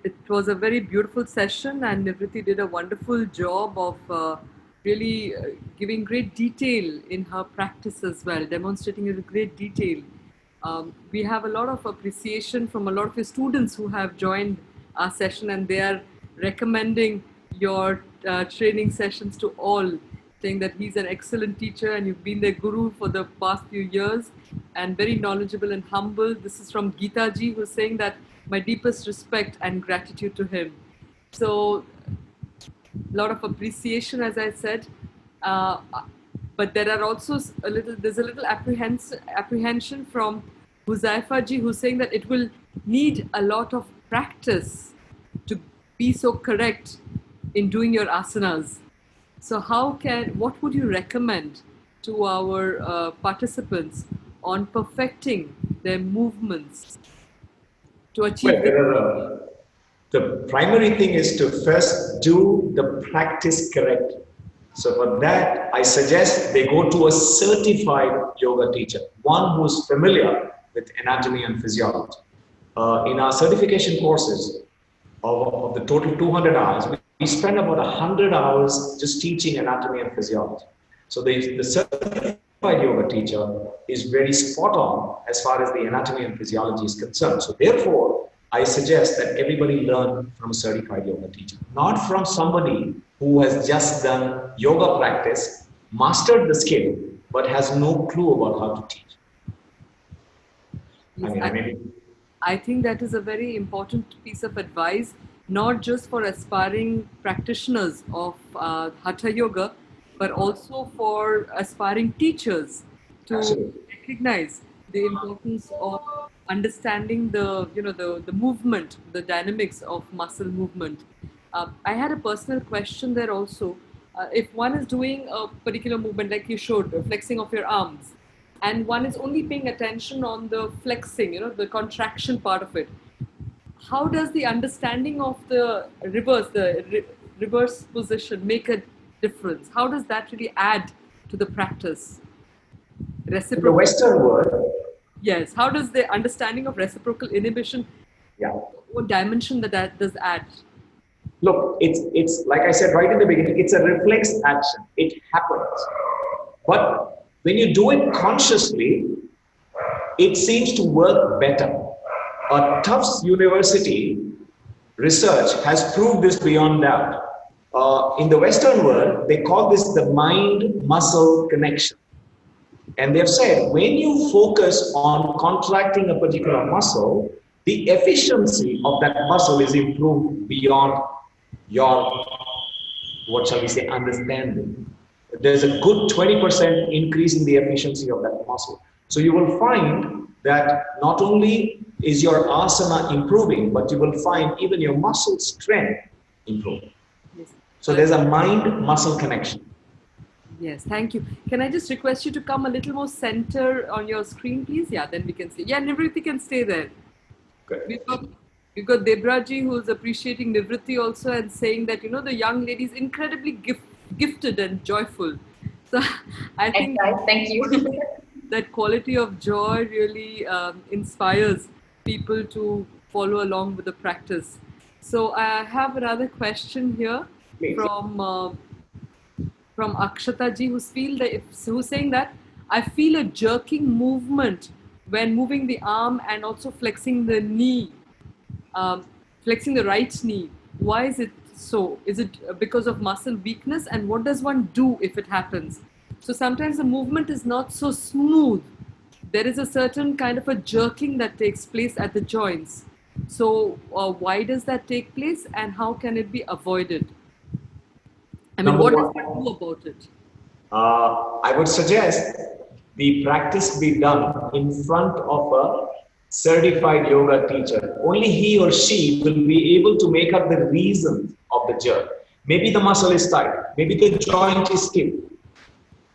It was a very beautiful session, and Nivriti did a wonderful job of really giving great detail in her practice as well, demonstrating it with great detail. We have a lot of appreciation from a lot of your students who have joined our session, and they are recommending your training sessions to all, saying that he's an excellent teacher and you've been their guru for the past few years and very knowledgeable and humble. This is from Geeta ji, who's saying that my deepest respect and gratitude to him. So a lot of appreciation, as I said, but there are also there's a little apprehension from Huzaifa ji, who's saying that it will need a lot of practice to be so correct in doing your asanas. So what would you recommend to our participants on perfecting their movements to achieve? The primary thing is to first do the practice correct. So for that, I suggest they go to a certified yoga teacher, one who's familiar with anatomy and physiology. In our certification courses, of the total 200 hours, we spend about 100 hours just teaching anatomy and physiology. So the certified yoga teacher is very spot on as far as the anatomy and physiology is concerned. So therefore, I suggest that everybody learn from a certified yoga teacher, not from somebody who has just done yoga practice, mastered the skill, but has no clue about how to teach. Yes, I think that is a very important piece of advice, not just for aspiring practitioners of Hatha Yoga, but also for aspiring teachers to Absolutely. recognize the importance of understanding the movement, the dynamics of muscle movement. I had a personal question there also. If one is doing a particular movement, like you showed, flexing of your arms, and one is only paying attention on the flexing, the contraction part of it. How does the understanding of the reverse position make a difference? How does that really add to the practice? In the Reciprocal. Western world, Yes. How does the understanding of reciprocal inhibition, yeah. what dimension that does add? Look, it's like I said right in the beginning, it's a reflex action. It happens. But when you do it consciously, it seems to work better. A Tufts University research has proved this beyond doubt. In the Western world, they call this the mind-muscle connection. And they've said when you focus on contracting a particular muscle, the efficiency of that muscle is improved beyond your, what shall we say, understanding. There's a good 20% increase in the efficiency of that muscle. So you will find that not only is your asana improving, but you will find even your muscle strength improving. Yes. So there's a mind-muscle connection. Yes, thank you. Can I just request you to come a little more center on your screen, please? Yeah, then we can see. Yeah, Nivriti can stay there. Good. We've got Debraji who's appreciating Nivriti also and saying that, the young lady is incredibly gifted and joyful. So I think thank you. that quality of joy really inspires people to follow along with the practice. So I have another question here Please. From Akshata ji, who's saying that I feel a jerking movement when moving the arm and also flexing the knee, flexing the right knee. Why is it so? Is it because of muscle weakness? And what does one do if it happens? So sometimes the movement is not so smooth. There is a certain kind of a jerking that takes place at the joints. So why does that take place and how can it be avoided? I mean, what does one do about it? I would suggest the practice be done in front of a certified yoga teacher. Only he or she will be able to make up the reason of the jerk. Maybe the muscle is tight, maybe the joint is stiff.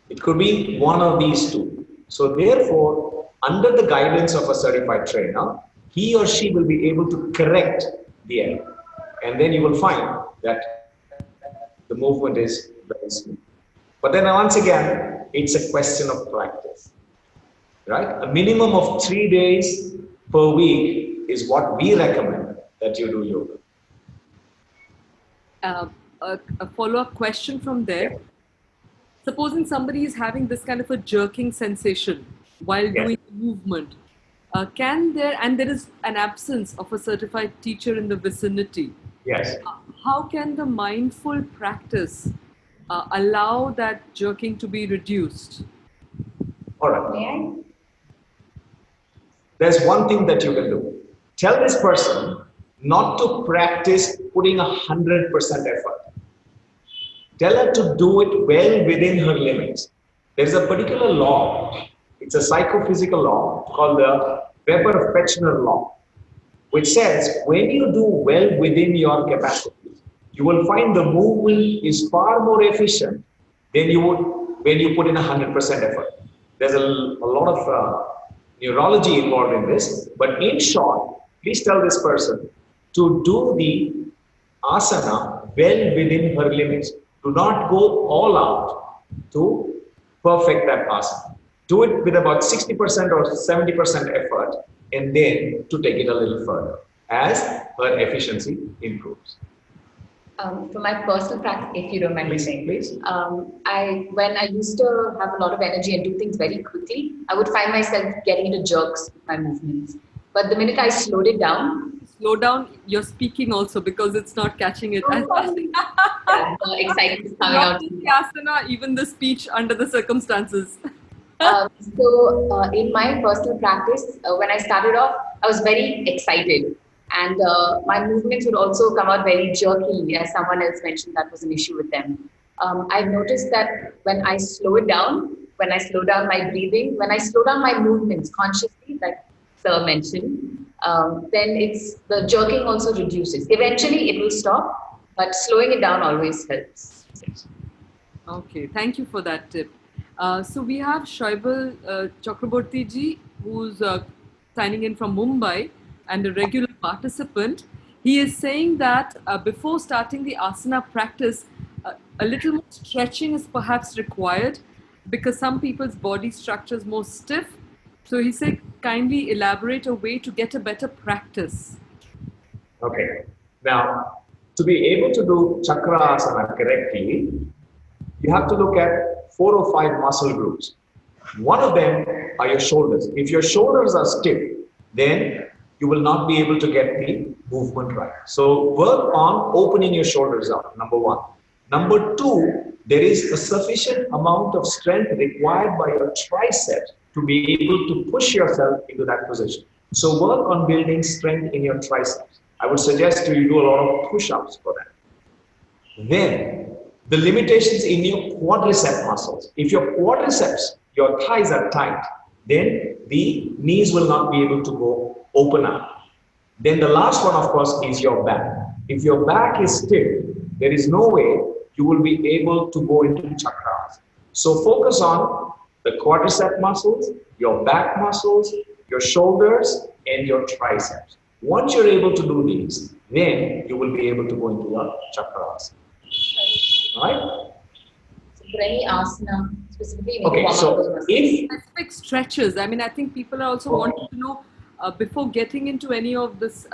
It could be one of these two. So therefore, under the guidance of a certified trainer, he or she will be able to correct the error. And then you will find that the movement is very smooth. But then once again, it's a question of practice, right? A minimum of 3 days per week is what we recommend that you do yoga. A follow-up question from there. Supposing somebody is having this kind of a jerking sensation while doing the movement, there is an absence of a certified teacher in the vicinity. Yes. How can the mindful practice allow that jerking to be reduced? All right. May I? There's one thing that you can do. Tell this person not to practice putting 100% effort. Tell her to do it well within her limits. There's a particular law. It's a psychophysical law called the Weber-Fechner law, which says when you do well within your capacity, you will find the movement is far more efficient than you would when you put in 100% effort. There's a lot of neurology involved in this, but in short, please tell this person to do the asana well within her limits. Do not go all out to perfect that asana. Do it with about 60% or 70% effort and then to take it a little further as her efficiency improves. For my personal practice, if you don't mind me saying, Please. when I used to have a lot of energy and do things very quickly, I would find myself getting into jerks with my movements. But the minute I slowed it down, Slow down your speaking also because it's not catching it. As fast. the excitement is coming out. Not just the asana, even the speech under the circumstances. In my personal practice, when I started off, I was very excited. And my movements would also come out very jerky, as someone else mentioned that was an issue with them. I've noticed that when I slow it down, when I slow down my breathing, when I slow down my movements consciously, like Sir mentioned, then the jerking also reduces. Eventually it will stop, but slowing it down always helps. Okay, thank you for that tip. So we have Shaibal Chakraborty ji, who's signing in from Mumbai and a regular participant. He is saying that before starting the asana practice, a little more stretching is perhaps required because some people's body structure is more stiff. So he said, kindly elaborate a way to get a better practice. Okay. Now, to be able to do chakra asana correctly, you have to look at 4 or 5 muscle groups. One of them are your shoulders. If your shoulders are stiff, then you will not be able to get the movement right. So work on opening your shoulders up, number one. Number two, there is a sufficient amount of strength required by your triceps to be able to push yourself into that position. So work on building strength in your triceps. I would suggest you do a lot of push-ups for that. Then the limitations in your quadricep muscles. If your quadriceps, your thighs are tight, then the knees will not be able to go open up. Then the last one, of course, is your back. If your back is stiff, there is no way you will be able to go into chakras. So focus on the quadricep muscles, your back muscles, your shoulders, and your triceps. Once you're able to do these, then you will be able to go into a chakras. Right? So for any asana, specifically, Okay, so if Specific stretches. I mean, I think people are also wanting to know before getting into any of this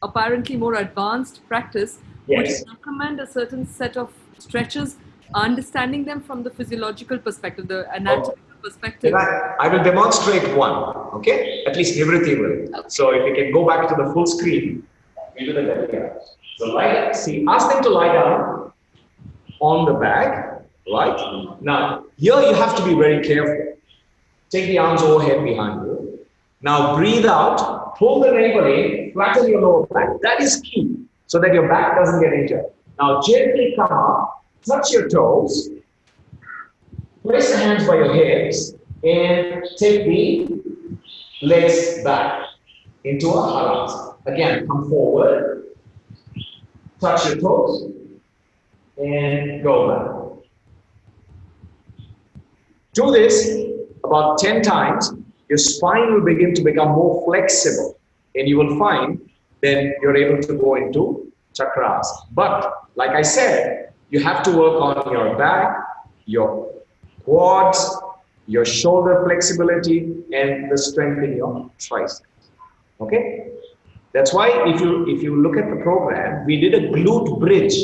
apparently more advanced practice, would you yes, recommend a certain set of stretches, understanding them from the physiological perspective, the anatomical perspective? then I will demonstrate one. Okay, at least everything will. So if you can go back to the full screen, we do the demo. So lie, see, ask them to lie down on the back, right? Now, here you have to be very careful. Take the arms overhead behind you. Now breathe out, pull the navel in, flatten your lower back. That is key, so that your back doesn't get injured. Now gently come up, touch your toes, place the hands by your hips, and take the legs back into a haras. Again, come forward, touch your toes, and go back. Do this about 10 times. Your spine will begin to become more flexible, and you will find then you're able to go into chakras. But like I said, you have to work on your back, your quads, your shoulder flexibility, and the strength in your triceps. Okay? That's why if you look at the program, we did a glute bridge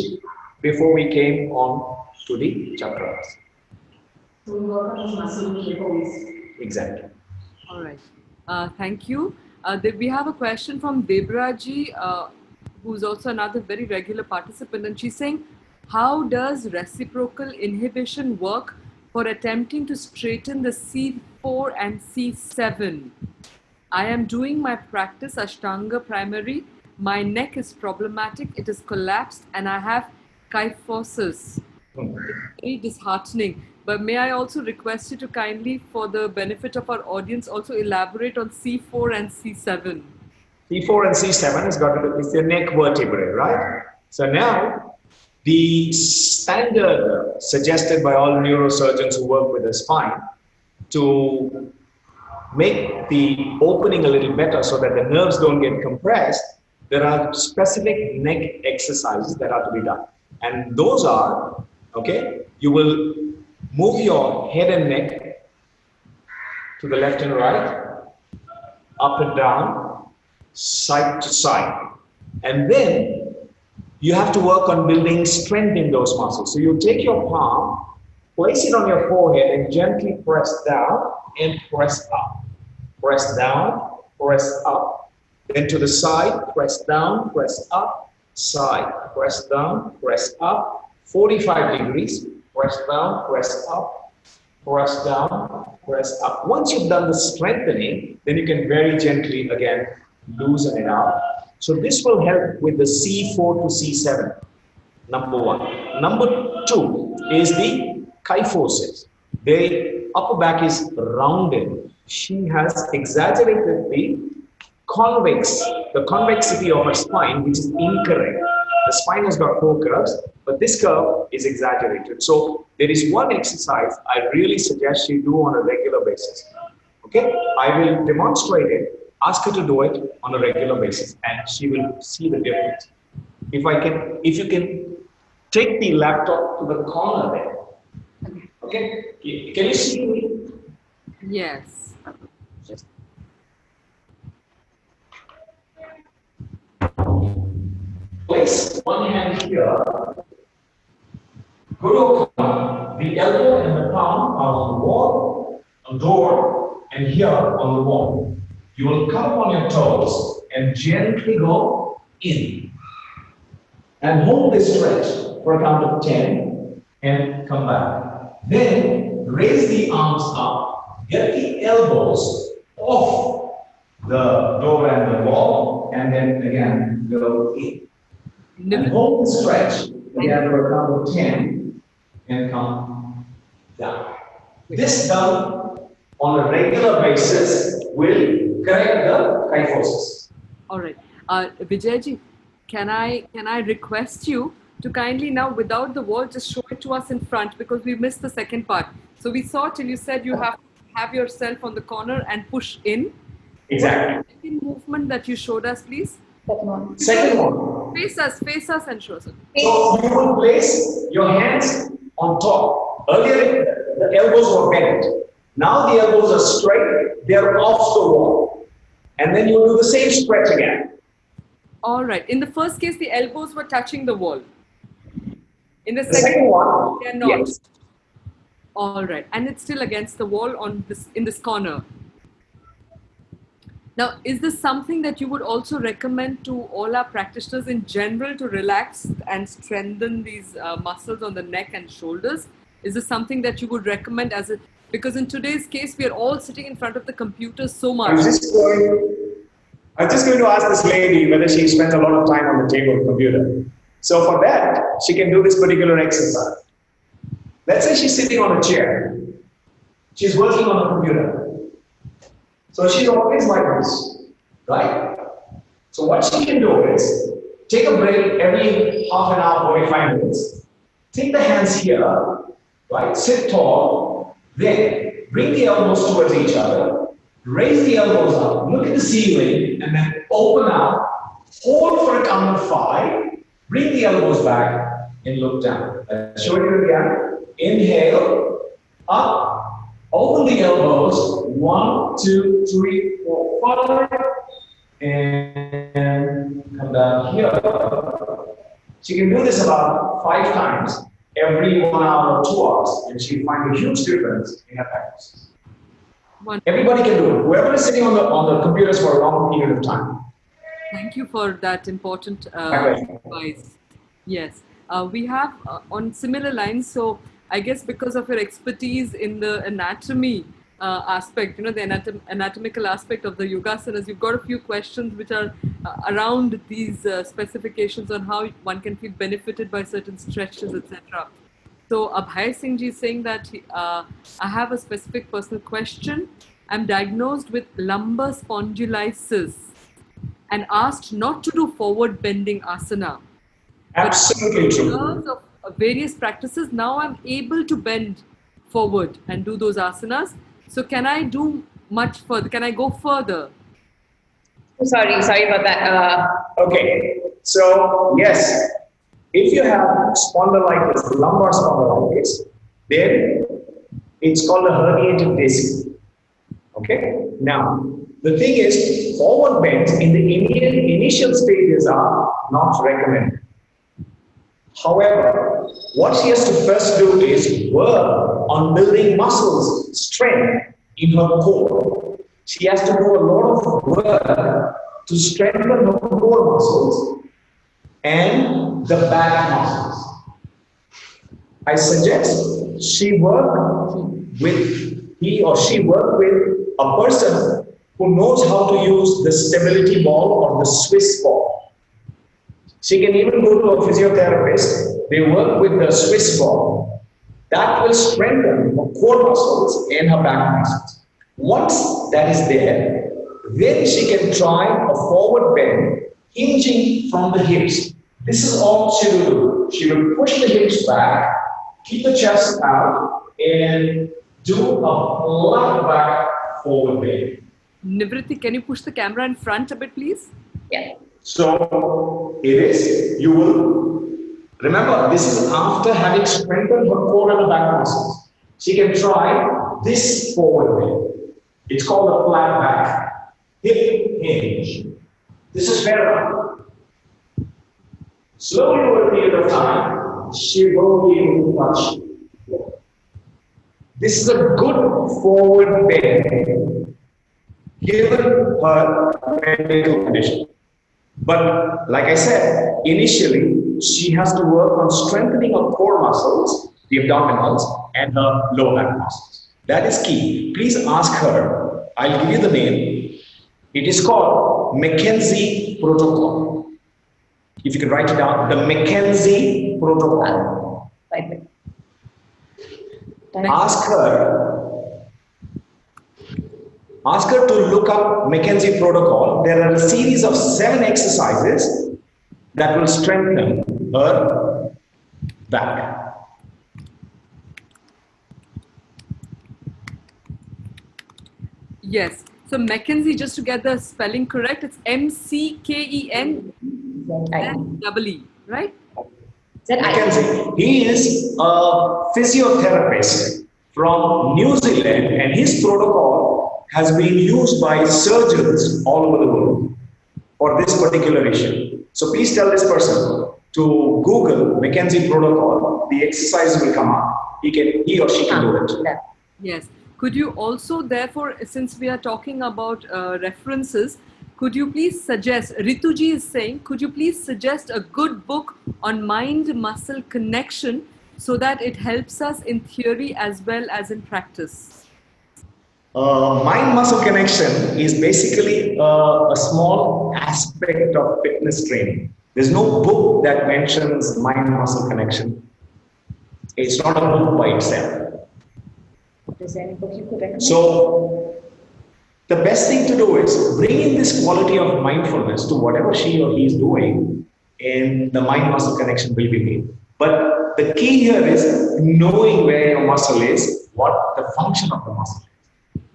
before we came on to the chakras. So we work on those muscle cables. Exactly. All right. Thank you. We have a question from Debraji, who's also another very regular participant, and she's saying, how does reciprocal inhibition work for attempting to straighten the C4 and C7? I am doing my practice Ashtanga primary. My neck is problematic. It is collapsed and I have kyphosis. Very disheartening. But may I also request you to kindly, for the benefit of our audience, also elaborate on C4 and C7? C4 and C7 has got to do with the neck vertebrae, right? So now, the standard suggested by all neurosurgeons who work with the spine to make the opening a little better so that the nerves don't get compressed, there are specific neck exercises that are to be done. And those are, okay, you will move your head and neck to the left and right, up and down, side to side. And then you have to work on building strength in those muscles. So you take your palm, place it on your forehead and gently press down and press up. Press down, press up. Then to the side, press down, press up, side, press down, press up, 45 degrees, press down, press up, press down, press up. Once you've done the strengthening, then you can very gently again loosen it out. So this will help with the C4 to C7, number one. Number two is the kyphosis. The upper back is rounded. She has exaggerated the convexity of her spine, which is incorrect. The spine has got 4 curves, but this curve is exaggerated. So there is one exercise I really suggest you do on a regular basis. Okay, I will demonstrate it, ask her to do it on a regular basis, and she will see the difference. If you can take the laptop to the corner there. Okay, can you see me? Yes. Place one hand here. Go to a corner. The elbow and the palm are on the wall, a door, and here on the wall. You will come on your toes and gently go in. And hold this stretch for a count of 10 and come back. Then raise the arms up, get the elbows off the door and the wall, and then again go in. And hold the stretch again for a count of 10 and come down. This done on a regular basis will correct the kyphosis. All right. Vijayji, can I request you to kindly now, without the wall, just show it to us in front, because we missed the second part. So we saw till you said you have to have yourself on the corner and push in. Exactly. What was the second movement that you showed us, please? Second one. Face us and show us. So you will place your hands on top. Earlier the elbows were bent. Now the elbows are straight, they are off the wall. And then you do the same stretch again. All right. In the first case, the elbows were touching the wall. In the second one, they are not. yes. All right. And it's still against the wall on this in this corner. Now, is this something that you would also recommend to all our practitioners in general to relax and strengthen these muscles on the neck and shoulders? Is this something that you would recommend as a, because in today's case, we are all sitting in front of the computer so much. I'm just going to ask this lady whether she spends a lot of time on the table computer. So for that, she can do this particular exercise. Let's say she's sitting on a chair. She's working on the computer. So she's always like this, right? So what she can do is take a break every half an hour, 45 minutes. Take the hands here, right? Sit tall. Then bring the elbows towards each other. Raise the elbows up. Look at the ceiling, and then open up. Hold for a count of 5. Bring the elbows back and look down. I'll show you again. Inhale, up, open the elbows. 1, 2, 3, 4, 5, and come down here. She can do this about 5 times every 1 hour or 2 hours, and she'll find a huge difference in her practice. Everybody can do it. Whoever is sitting on the computers for a long period of time. Thank you for that important advice. Yes, we have on similar lines. So I guess because of your expertise in the anatomy aspect, the anatomical aspect of the yogasanas, you've got a few questions which are around these specifications on how one can feel benefited by certain stretches, etc. So Abhay Singh ji is saying that I have a specific personal question. I'm diagnosed with lumbar spondylitis and asked not to do forward bending asana. Absolutely true. Because of various practices, now I'm able to bend forward and do those asanas. So can I do much further? Can I go further? Sorry about that. Okay, so yes, if you have spondylitis, lumbar spondylitis, then it's called a herniated disc. Okay, now the thing is, forward bends in the initial stages are not recommended. However, what she has to first do is work on building muscles, strength in her core. She has to do a lot of work to strengthen her core muscles and the back muscles. I suggest he or she work with a person who knows how to use the stability ball or the Swiss ball. She can even go to a physiotherapist. They work with the Swiss ball. That will strengthen her core muscles and her back muscles. Once that is there, then she can try a forward bend hinging from the hips. This is all she will do. She will push the hips back, keep the chest out, and do a flat back forward bend. Nivriti, can you push the camera in front a bit, please? Yeah. So it is, you will, remember, this is after having strengthened her core and the back muscles. She can try this forward bend. It's called a flat back, hip hinge. This is better. Slowly over a period of time, she will be able to touch. This is a good forward bend given her medical condition. But like I said, initially, she has to work on strengthening her core muscles, the abdominals, and her lower back muscles. That is key. Please ask her. I'll give you the name. It is called McKenzie Protocol. If you can write it down, the McKenzie Protocol. Right. Ask her to look up McKenzie Protocol. There are a series of 7 exercises that will strengthen her back. Yes. So Mackenzie, just to get the spelling correct, it's McKenzie, right? Mackenzie, he is a physiotherapist from New Zealand, and his protocol has been used by surgeons all over the world for this particular issue. So please tell this person to Google Mackenzie protocol. The exercise will come up. He or she can do it. Yes. Could you also, therefore, since we are talking about references, could you please suggest, Rituji is saying, could you please suggest a good book on mind-muscle connection so that it helps us in theory as well as in practice? Mind-muscle connection is basically a small aspect of fitness training. There's no book that mentions mind-muscle connection. It's not a book by itself. Is there any book you could recommend? So, the best thing to do is bring in this quality of mindfulness to whatever she or he is doing, and the mind-muscle connection will be made. But the key here is knowing where your muscle is, what the function of the muscle is.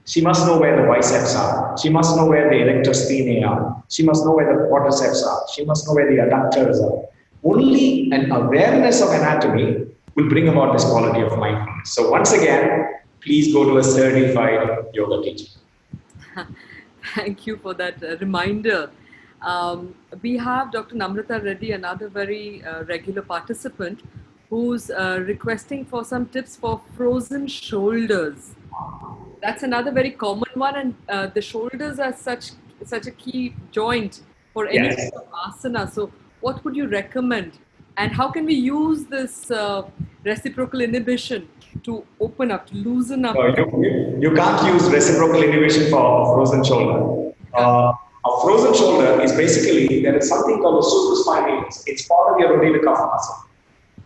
She must know where the biceps are. She must know where the erector spinae are. She must know where the quadriceps are. She must know where the adductors are. Only an awareness of anatomy will bring about this quality of mindfulness. So once again, please go to a certified yoga teacher. Thank you for that reminder. We have Dr. Namrata Reddy, another very regular participant, who's requesting for some tips for frozen shoulders. That's another very common one, and the shoulders are such a key joint for any sort of asana. So what would you recommend? And how can we use this reciprocal inhibition to open up, to loosen up? You can't use reciprocal inhibition for a frozen shoulder. A frozen shoulder is basically, there is something called the supraspinatus. It's part of your rotator cuff muscle.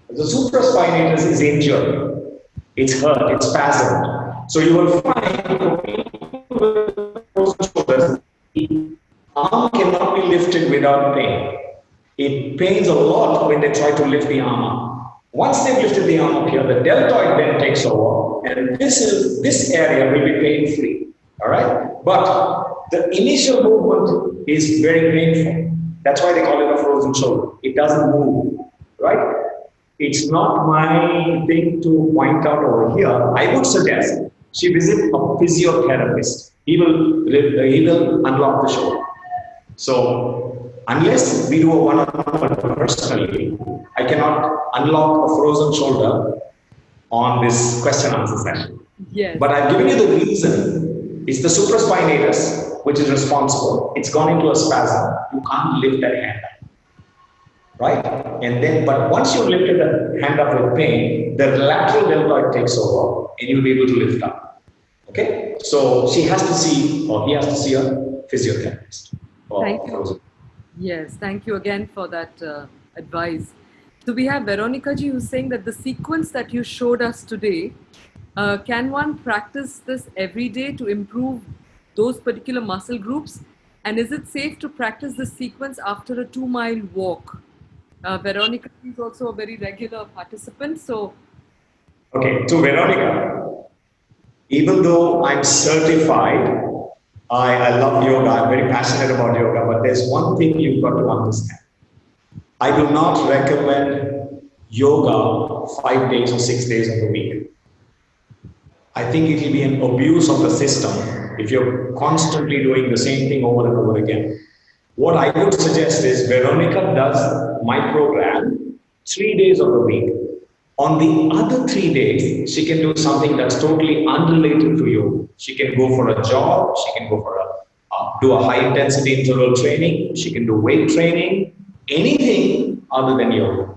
The supraspinatus is injured. It's hurt, it's spasmed. So you will find frozen shoulders, the arm cannot be lifted without pain. It pains a lot when they try to lift the arm up. Once they've lifted the arm up here, the deltoid then takes over, and this area will be pain-free. All right? But the initial movement is very painful. That's why they call it a frozen shoulder. It doesn't move. Right? It's not my thing to point out over here. I would suggest she visit a physiotherapist. He will unlock the shoulder. So unless we do a one-on-one personally, I cannot unlock a frozen shoulder on this question answer session. Yes. But I've given you the reason. It's the supraspinatus which is responsible. It's gone into a spasm. You can't lift that hand up. Right? And then, but once you've lifted the hand up with pain, the lateral deltoid takes over and you'll be able to lift up. Okay? So she has to see, or he has to see a physiotherapist. Thank you. Yes, thank you again for that advice. So we have Veronica ji who's saying that the sequence that you showed us today, can one practice this every day to improve those particular muscle groups? And is it safe to practice this sequence after a 2-mile walk? Veronica is also a very regular participant. So, Okay, to Veronica, even though I'm certified, I love yoga, I'm very passionate about yoga, but there's one thing you've got to understand. I do not recommend yoga 5 days or 6 days of the week. I think it will be an abuse of the system if you're constantly doing the same thing over and over again. What I would suggest is Veronica does my program 3 days of the week. On the other 3 days, she can do something that's totally unrelated to you. She can go for a jog, she can go for do a high intensity interval training, she can do weight training, anything other than yoga.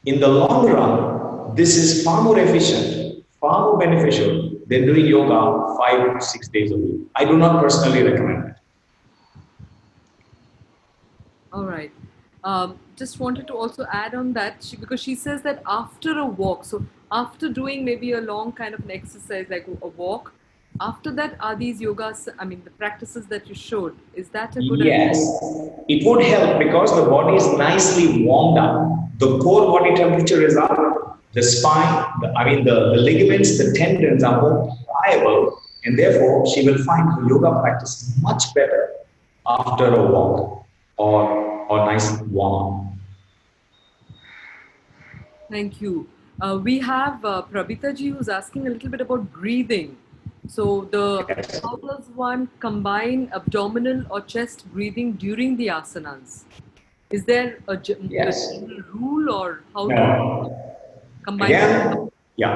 In the long run, this is far more efficient, far more beneficial than doing yoga 5 to 6 days a week. I do not personally recommend it. all right. Just wanted to also add on that because she says that after a walk, so after doing maybe a long kind of an exercise like a walk, after that are these yogas, I mean, the practices that you showed, is that a good idea? Yes, it would help because the body is nicely warmed up. The core body temperature is up. The spine, the ligaments, the tendons are more pliable, and therefore she will find her yoga practice much better after a walk or nice warm up. Thank you. We have Prabita ji who's asking a little bit about breathing. So Yes. how does one combine abdominal or chest breathing during the asanas? Is there a Yes. general rule or how to No. combine?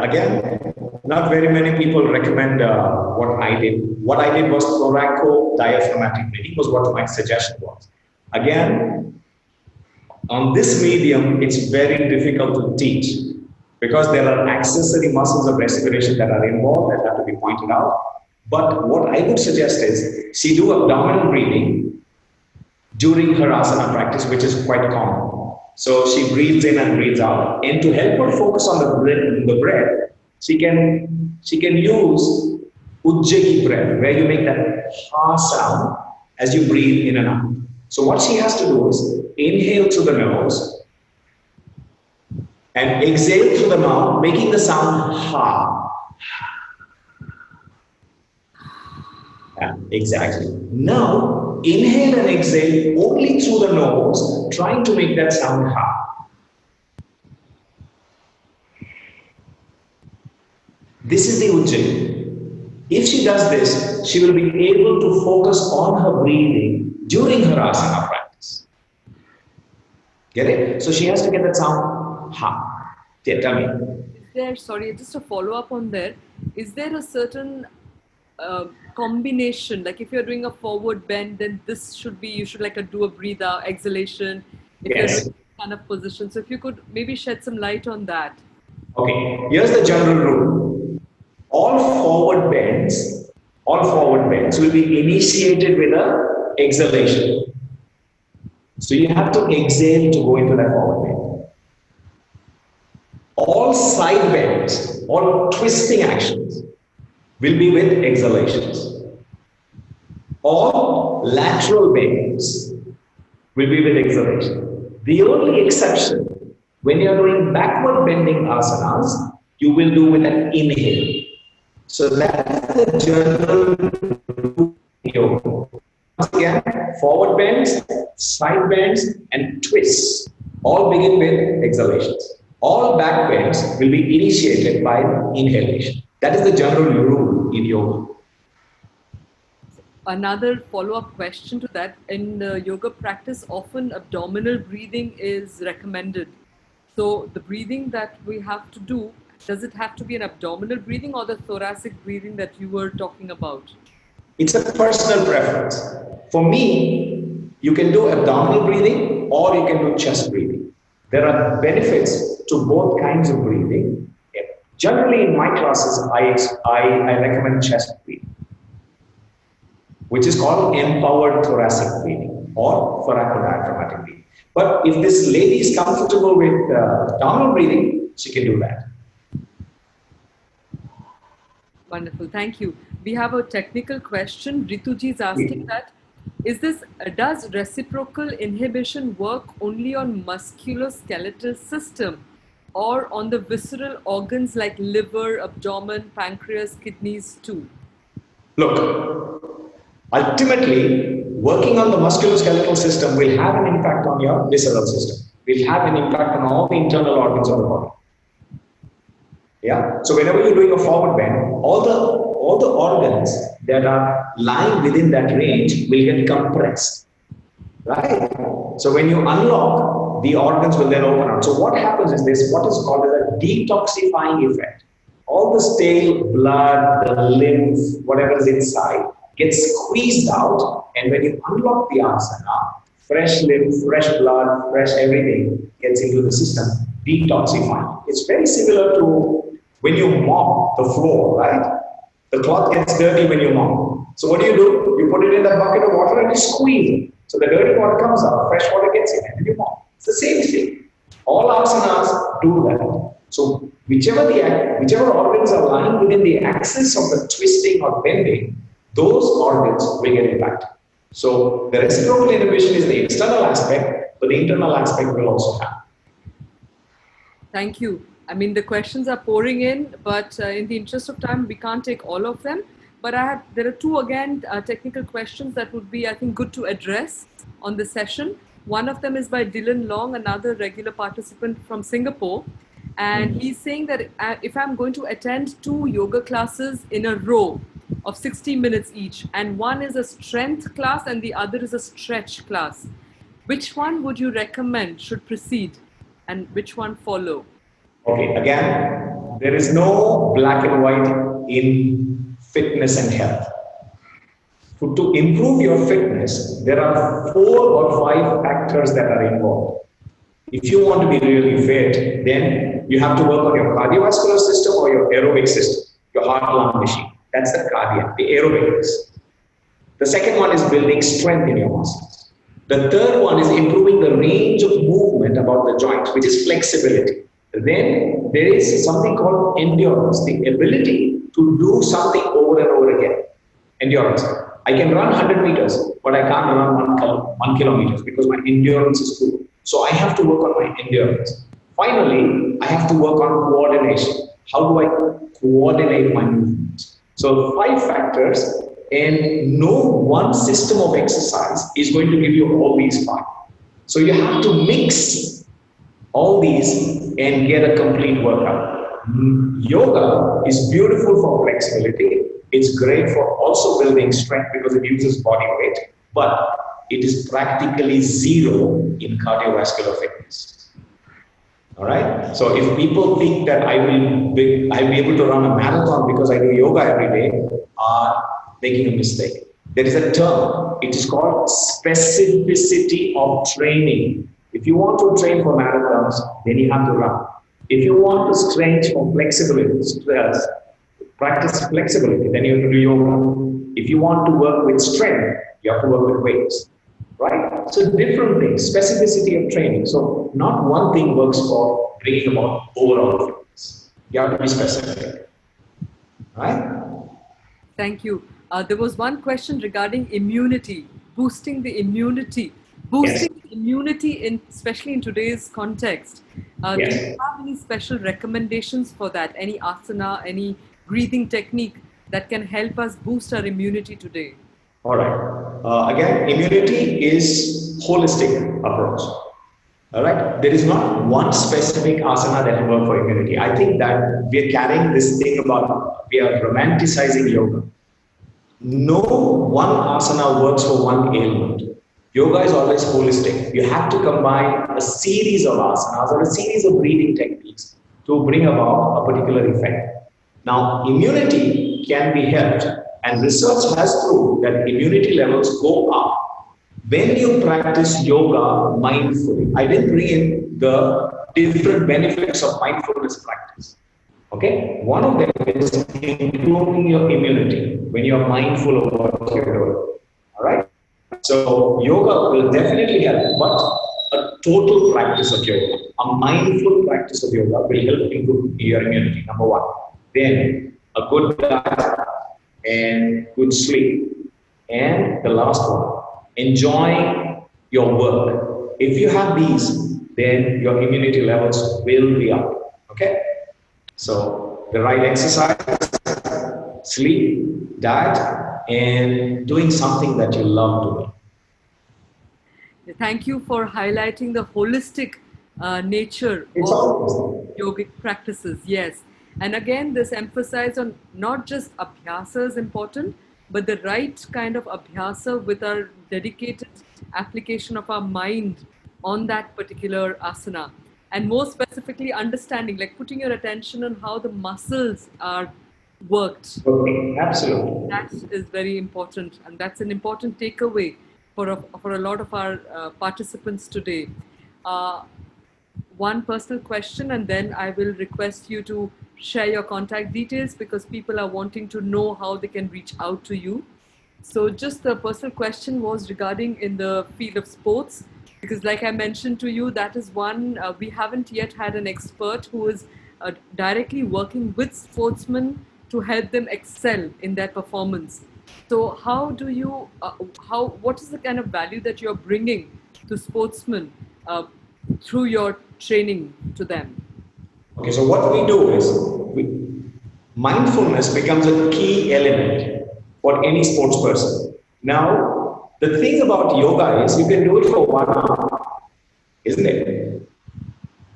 Again, not very many people recommend what I did. What I did was thoraco-diaphragmatic breathing was what my suggestion was. Again, on this medium, it's very difficult to teach because there are accessory muscles of respiration that are involved that have to be pointed out. But what I would suggest is she do abdominal breathing during her asana practice, which is quite common. So she breathes in and breathes out, and to help her focus on the breath, she can use ujjayi breath, where you make that ha sound as you breathe in and out. So what she has to do is inhale through the nose and exhale through the mouth, making the sound ha. Yeah, exactly. Now, inhale and exhale only through the nose, trying to make that sound ha. This is the ujjayi. If she does this, she will be able to focus on her breathing during her asana practice. Get it? So she has to get that sound ha. Yeah, tell me. Is there, sorry, just a follow up on there. Is there a certain combination? Like if you're doing a forward bend, then this should be, you should do a breathe out, exhalation. If you're Yes. doing this kind of position. So if you could maybe shed some light on that. Okay, here's the general rule. All forward bends will be initiated with an exhalation. So you have to exhale to go into that forward bend. All side bends, all twisting actions will be with exhalations. All lateral bends will be with exhalation. The only exception, when you're doing backward bending asanas, you will do with an inhale. So that's the general rule in yoga. Once again, forward bends, side bends, and twists all begin with exhalations. All back bends will be initiated by inhalation. That is the general rule in yoga. Another follow-up question to that, in the yoga practice, often abdominal breathing is recommended. So the breathing that we have to do, does it have to be an abdominal breathing or the thoracic breathing that you were talking about? It's a personal preference. For me, you can do abdominal breathing or you can do chest breathing. There are benefits to both kinds of breathing. Generally, in my classes, I recommend chest breathing, which is called empowered thoracic breathing or thoracidiaphragmatic breathing. But if this lady is comfortable with abdominal breathing, she can do that. Wonderful, thank you. We have a technical question. Rituji is asking that Does reciprocal inhibition work only on musculoskeletal system or on the visceral organs like liver, abdomen, pancreas, kidneys too? Look, ultimately, working on the musculoskeletal system will have an impact on your visceral system. Will have an impact on all the internal organs of the body. Yeah. So whenever you're doing a forward bend, all the organs that are lying within that range will get compressed. Right? So when you unlock, the organs will then open up. So what happens is this, what is called as a detoxifying effect. All the stale blood, the lymph, whatever is inside, gets squeezed out, and when you unlock the asana, fresh lymph, fresh blood, fresh everything gets into the system, detoxifying. It's very similar to when you mop the floor, right? The cloth gets dirty when you mop. So what do? You put it in a bucket of water and you squeeze it. So the dirty water comes out, fresh water gets in, and you mop. It's the same thing. All asanas do that. So whichever organs are lying within the axis of the twisting or bending, those organs will get impacted. So the reciprocal inhibition is the external aspect, but the internal aspect will also happen. Thank you. I mean, the questions are pouring in, but in the interest of time, we can't take all of them. But there are two, again, technical questions that would be, I think, good to address on the session. One of them is by Dylan Long, another regular participant from Singapore. And he's saying that if I'm going to attend 2 yoga classes in a row of 60 minutes each, and one is a strength class and the other is a stretch class, which one would you recommend should proceed and which one follow? Okay, again, there is no black and white in fitness and health. To improve your fitness, there are 4 or 5 factors that are involved. If you want to be really fit, then you have to work on your cardiovascular system or your aerobic system, your heart-lung machine. That's the cardiac, the aerobics. The second one is building strength in your muscles. The third one is improving the range of movement about the joint, which is flexibility. Then there is something called endurance, the ability to do something over and over again. Endurance. I can run 100 meters, but I can't run 1 kilometer because my endurance is good. So I have to work on my endurance. Finally, I have to work on coordination. How do I coordinate my movements? So 5 factors, and no one system of exercise is going to give you all these 5. So you have to mix all these and get a complete workout. Yoga is beautiful for flexibility. It's great for also building strength because it uses body weight, but it is practically zero in cardiovascular fitness. All right. So if people think that I'll be able to run a marathon because I do yoga every day, are making a mistake. There is a term. It is called specificity of training. If you want to train for marathons, then you have to run. If you want to train for flexibility, practice flexibility, then you have to do yoga. If you want to work with strength, you have to work with weights. Right? So different things, specificity of training. So not one thing works for bringing about overall fitness. You have to be specific. Right? Thank you. There was one question regarding immunity, boosting the immunity. Boosting immunity, especially in today's context. Do you have any special recommendations for that? Any asana, any breathing technique that can help us boost our immunity today? All right. Again, immunity is holistic approach. All right. There is not one specific asana that will work for immunity. I think that we are carrying this thing about we are romanticizing yoga. No one asana works for one ailment. Yoga is always holistic. You have to combine a series of asanas or a series of breathing techniques to bring about a particular effect. Now, immunity can be helped, and research has proved that immunity levels go up when you practice yoga mindfully. I didn't bring in the different benefits of mindfulness practice. Okay, one of them is improving your immunity when you are mindful of what you're doing. All right. So yoga will definitely help, but a total practice of yoga, a mindful practice of yoga will help improve your immunity, number 1. Then a good diet and good sleep. And the last one, enjoying your work. If you have these, then your immunity levels will be up. Okay? So the right exercise, sleep, diet, and doing something that you love doing. Thank you for highlighting the holistic nature It's of all yogic practices. Yes. And again, this emphasis on not just abhyasa is important, but the right kind of abhyasa with our dedicated application of our mind on that particular asana. And more specifically, understanding, like putting your attention on how the muscles are worked. working. Absolutely. That is very important, and that's an important takeaway for a lot of our participants today. Uh, One personal question, and then I will request you to share your contact details because people are wanting to know how they can reach out to you. So, just the personal question was regarding in the field of sports, because, like I mentioned to you, that is one we haven't yet had an expert who is directly working with sportsmen to help them excel in their performance. So, how do you, what is the kind of value that you're bringing to sportsmen through your training to them? Okay, so what we do is mindfulness becomes a key element for any sports person. Now, the thing about yoga is you can do it for 1 hour, isn't it?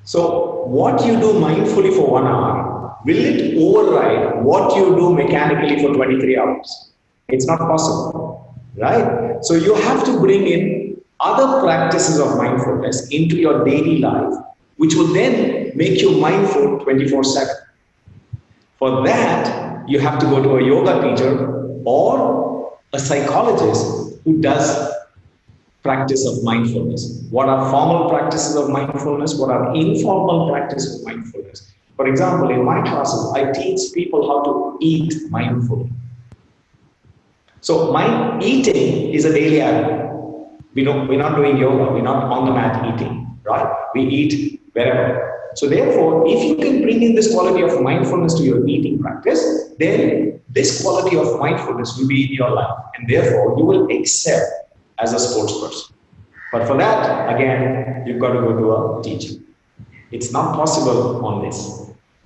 So, what you do mindfully for 1 hour, will it override what you do mechanically for 23 hours? It's not possible, right? So, you have to bring in other practices of mindfulness into your daily life, which will then make you mindful 24/7. For that, you have to go to a yoga teacher or a psychologist who does practice of mindfulness. What are formal practices of mindfulness? What are informal practices of mindfulness? For example, in my classes, I teach people how to eat mindfully. So, mind eating is a daily habit. We're not doing yoga, we're not on the mat eating, right? We eat wherever. So therefore, if you can bring in this quality of mindfulness to your eating practice, then this quality of mindfulness will be in your life, and therefore you will excel as a sports person. But for that, again, you've got to go to a teacher. It's not possible on this.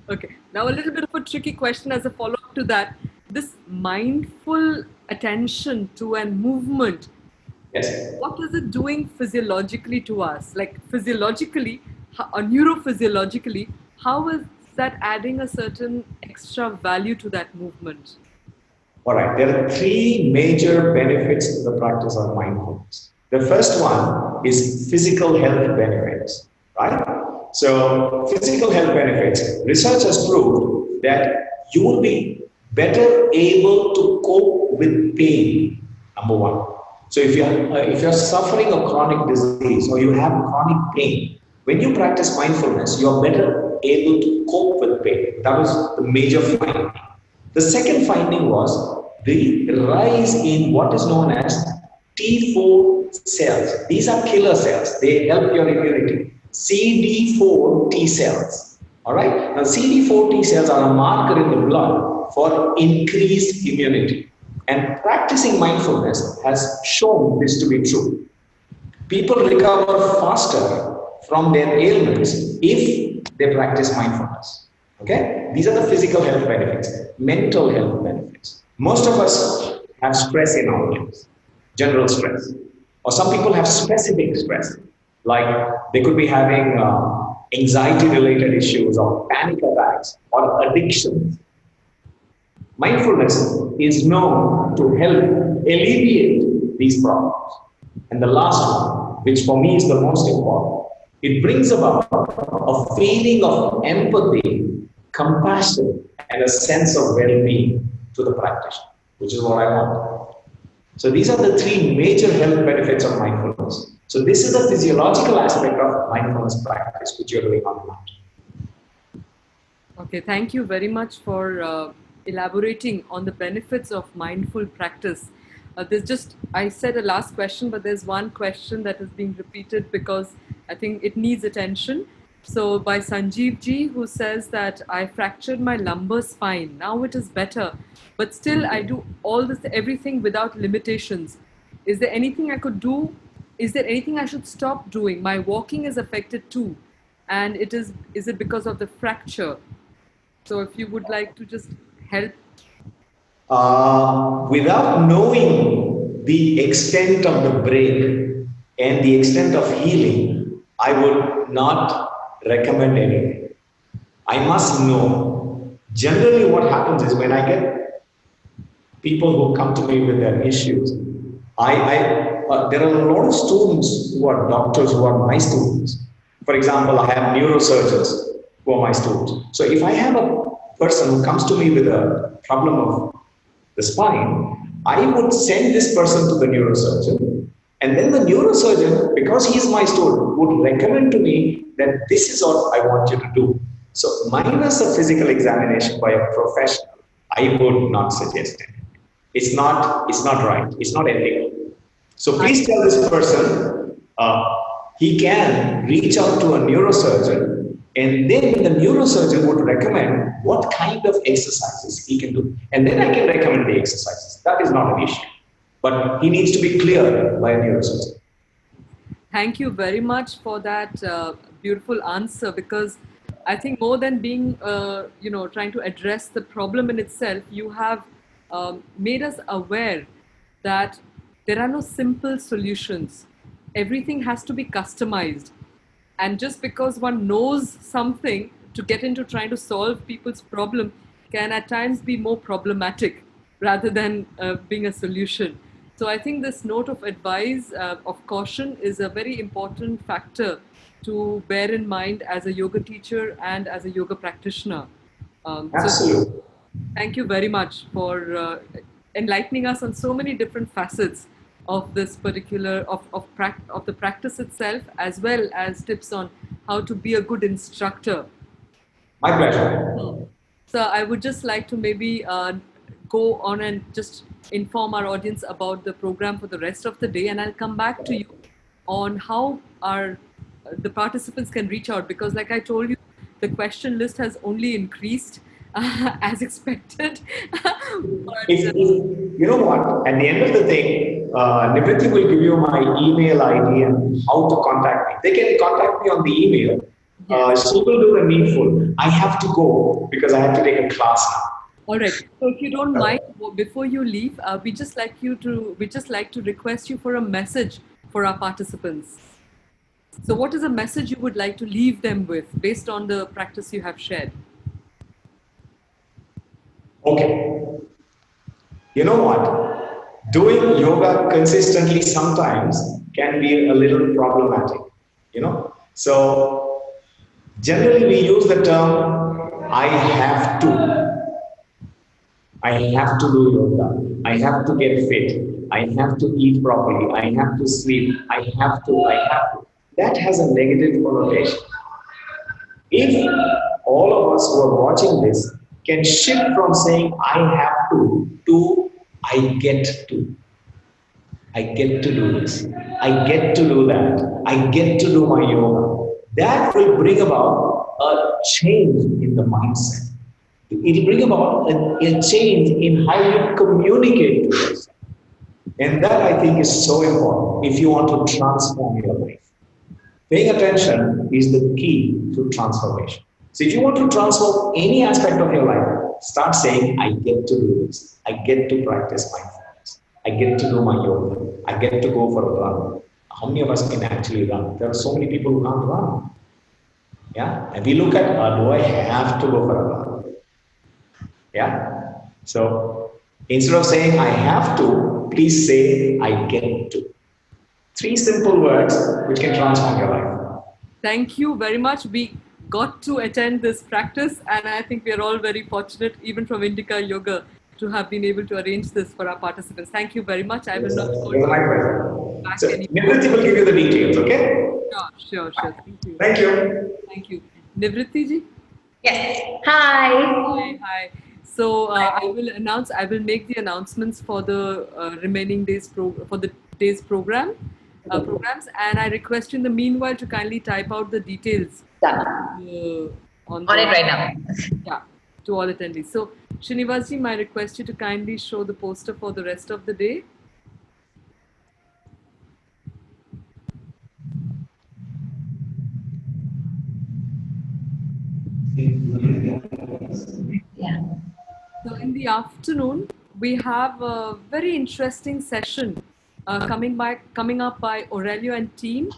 Okay. Now, a little bit of a tricky question as a follow up to that. This mindful attention to a movement, Yes. what is it doing physiologically to us? Like physiologically or neurophysiologically, how is that adding a certain extra value to that movement? All right, there are three major benefits to the practice of mindfulness. The first one is physical health benefits, right? So, physical health benefits, research has proved that you will be better able to cope with pain, number one. So, if you're suffering a chronic disease or you have chronic pain, when you practice mindfulness, you're better able to cope with pain. That was the major finding. The second finding was the rise in what is known as T4 cells. These are killer cells. They help your immunity. CD4 T cells. All right. Now, CD4 T cells are a marker in the blood for increased immunity. And practicing mindfulness has shown this to be true. People recover faster from their ailments if they practice mindfulness. Okay? These are the physical health benefits, mental health benefits. Most of us have stress in our lives, general stress. Or some people have specific stress, like they could be having anxiety related issues or panic attacks or addictions. Mindfulness is known to help alleviate these problems. And the last one, which for me is the most important, it brings about a feeling of empathy, compassion, and a sense of well-being to the practitioner, which is what I want. So these are the three major health benefits of mindfulness. So this is the physiological aspect of mindfulness practice, which you're doing on the mat. Okay, thank you very much for elaborating on the benefits of mindful practice. I said a last question, but there's one question that is being repeated because I think it needs attention. So by Sanjeev ji, who says that I fractured my lumbar spine. Now it is better, but still I do all this, everything without limitations. Is there anything I could do? Is there anything I should stop doing? My walking is affected too. And is it because of the fracture? So if you would like to just help. Without knowing the extent of the break and the extent of healing, I would not recommend anything. I must know. Generally, what happens is when I get people who come to me with their issues, there are a lot of students who are doctors who are my students. For example, I have neurosurgeons who are my students. So if I have a person who comes to me with a problem of the spine, I would send this person to the neurosurgeon, and then the neurosurgeon, because he is my student, would recommend to me that this is what I want you to do. So minus a physical examination by a professional, I would not suggest it. It's not right. It's not ethical. So please tell this person he can reach out to a neurosurgeon, and then the neurosurgeon would recommend what kind of exercises he can do. And then I can recommend the exercises. That is not an issue. But he needs to be cleared by a neurosurgeon. Thank you very much for that beautiful answer, because I think more than being, trying to address the problem in itself, you have made us aware that there are no simple solutions. Everything has to be customized. And just because one knows something, to get into trying to solve people's problem can at times be more problematic rather than being a solution. So I think this note of advice, of caution, is a very important factor to bear in mind as a yoga teacher and as a yoga practitioner. Absolutely. So thank you very much for enlightening us on so many different facets of this particular of the practice itself, as well as tips on how to be a good instructor. My pleasure. So I would just like to maybe go on and just inform our audience about the program for the rest of the day, and I'll come back to you on how the participants can reach out, because like I told you, the question list has only increased as expected. You know what? At the end of the thing, Nivritti will give you my email ID and how to contact me. They can contact me on the email. Yes. She will do the needful. I have to go because I have to take a class now. All right. So if you don't mind, before you leave, we just like to request you for a message for our participants. So what is a message you would like to leave them with based on the practice you have shared? Okay. You know what? Doing yoga consistently sometimes can be a little problematic, So generally we use the term, I have to. I have to do yoga. I have to get fit. I have to eat properly. I have to sleep. I have to. That has a negative connotation. If all of us who are watching this can shift from saying I have to I get to. I get to do this. I get to do that. I get to do my yoga. That will bring about a change in the mindset. It will bring about a change in how you communicate to yourself. And that I think is so important if you want to transform your life. Paying attention is the key to transformation. So if you want to transform any aspect of your life, start saying, I get to do this. I get to practice mindfulness. I get to do my yoga. I get to go for a run. How many of us can actually run? There are so many people who can't run. Yeah, and we look at, do I have to go for a run? Yeah, so instead of saying I have to, please say I get to. 3 simple words which can transform your life. Thank you very much. We got to attend this practice, and I think we are all very fortunate, even from Indica Yoga, to have been able to arrange this for our participants. Thank you very much. I will not hold you back anymore. Nivritti will give you the details, okay? Sure. Thank you. Thank you. Nivritti ji? Yes. Hi. Hi. So I will make the announcements for the remaining days for the day's programs, and I request you in the meanwhile to kindly type out the details On it right now. Yeah, to all attendees. So Srinivas ji, I request you to kindly show the poster for the rest of the day. Yeah. So in the afternoon, we have a very interesting session coming up by Aurelio and team.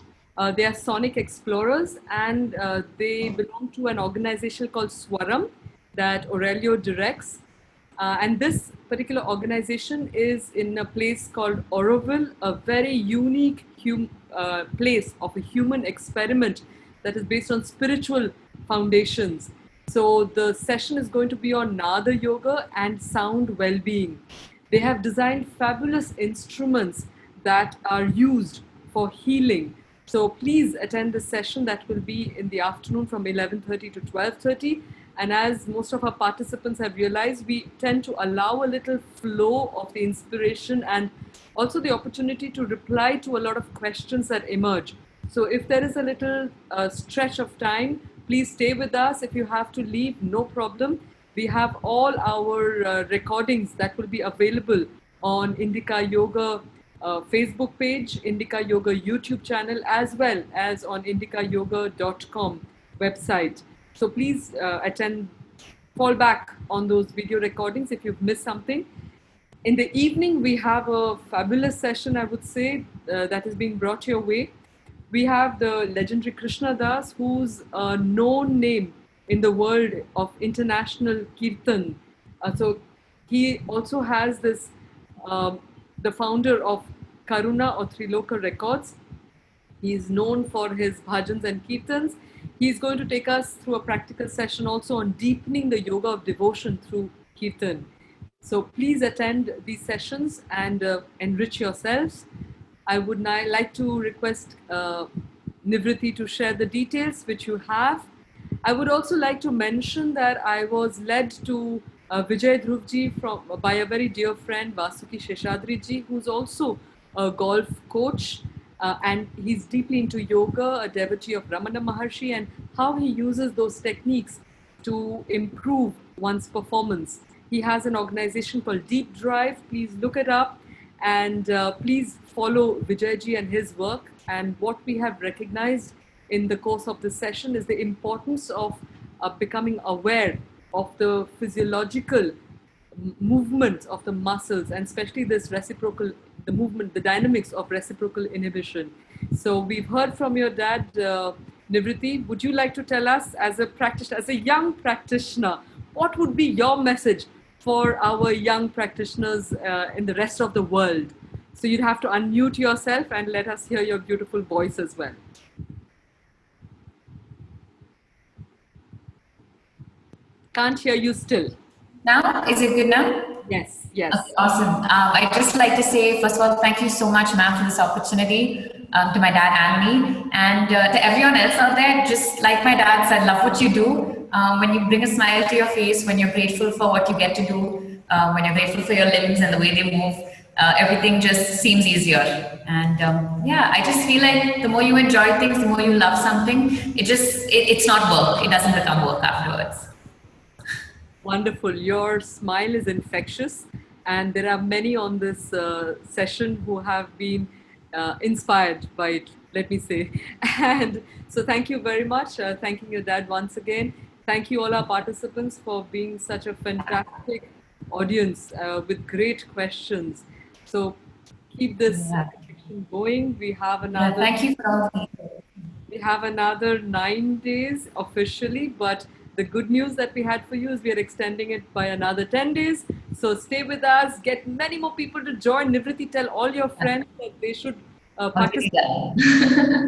They are sonic explorers, and they belong to an organization called Swaram that Aurelio directs. And this particular organization is in a place called Auroville, a very unique place of a human experiment that is based on spiritual foundations. So the session is going to be on Nada Yoga and sound well-being. They have designed fabulous instruments that are used for healing. So please attend the session that will be in the afternoon from 11:30 to 12:30. And as most of our participants have realized, we tend to allow a little flow of the inspiration and also the opportunity to reply to a lot of questions that emerge. So if there is a little stretch of time, please stay with us. If you have to leave, no problem. We have all our recordings that will be available on Indica Yoga Facebook page, Indica Yoga YouTube channel, as well as on indicayoga.com website. So please fall back on those video recordings if you've missed something. In the evening, we have a fabulous session, I would say, that is being brought your way. We have the legendary Krishna Das, who's a known name in the world of international kirtan. So he also has this, the founder of Karuna or Triloka Records. He is known for his bhajans and kirtans. He's going to take us through a practical session also on deepening the yoga of devotion through kirtan. So please attend these sessions and enrich yourselves. I would now like to request Nivriti to share the details which you have. I would also like to mention that I was led to Vijay Dhruve by a very dear friend, Vasuki Sheshadri, who's also a golf coach. And he's deeply into yoga, a devotee of Ramana Maharshi, and how he uses those techniques to improve one's performance. He has an organization called Deep Drive. Please look it up and please follow Vijayji and his work. And what we have recognized in the course of this session is the importance of becoming aware of the physiological movement of the muscles, and especially this reciprocal, the movement, the dynamics of reciprocal inhibition. So we've heard from your dad, Nivriti. Would you like to tell us, as a practitioner, as a young practitioner, what would be your message for our young practitioners in the rest of the world? So you'd have to unmute yourself and let us hear your beautiful voice as well. Can't hear you still. Now, is it good now? Yes, yes. Okay, awesome. I'd just like to say, first of all, thank you so much, ma'am, for this opportunity, to my dad and me, and to everyone else out there. Just like my dad said, love what you do. When you bring a smile to your face, when you're grateful for what you get to do, when you're grateful for your limbs and the way they move, everything just seems easier. And yeah, I just feel like the more you enjoy things, the more you love something, it's not work. It doesn't become work afterwards. Wonderful. Your smile is infectious, and there are many on this session who have been inspired by it, let me say. And so thank you very much. Thanking your dad once again. Thank you all our participants for being such a fantastic audience with great questions. So keep this connection going. We have another. Thank you for all. We have another 9 days officially, but the good news that we had for you is we are extending it by another 10 days. So stay with us, get many more people to join. Nivriti, tell all your friends that they should participate.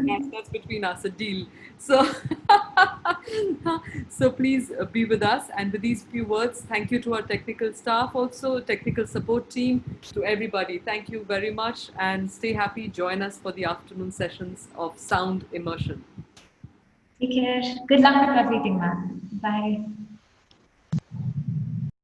Yes, that's between us, a deal. So, so please be with us. And with these few words, thank you to our technical staff also, technical support team, to everybody. Thank you very much, and stay happy. Join us for the afternoon sessions of sound immersion. Take care. Good luck with everything, ma'am. Bye.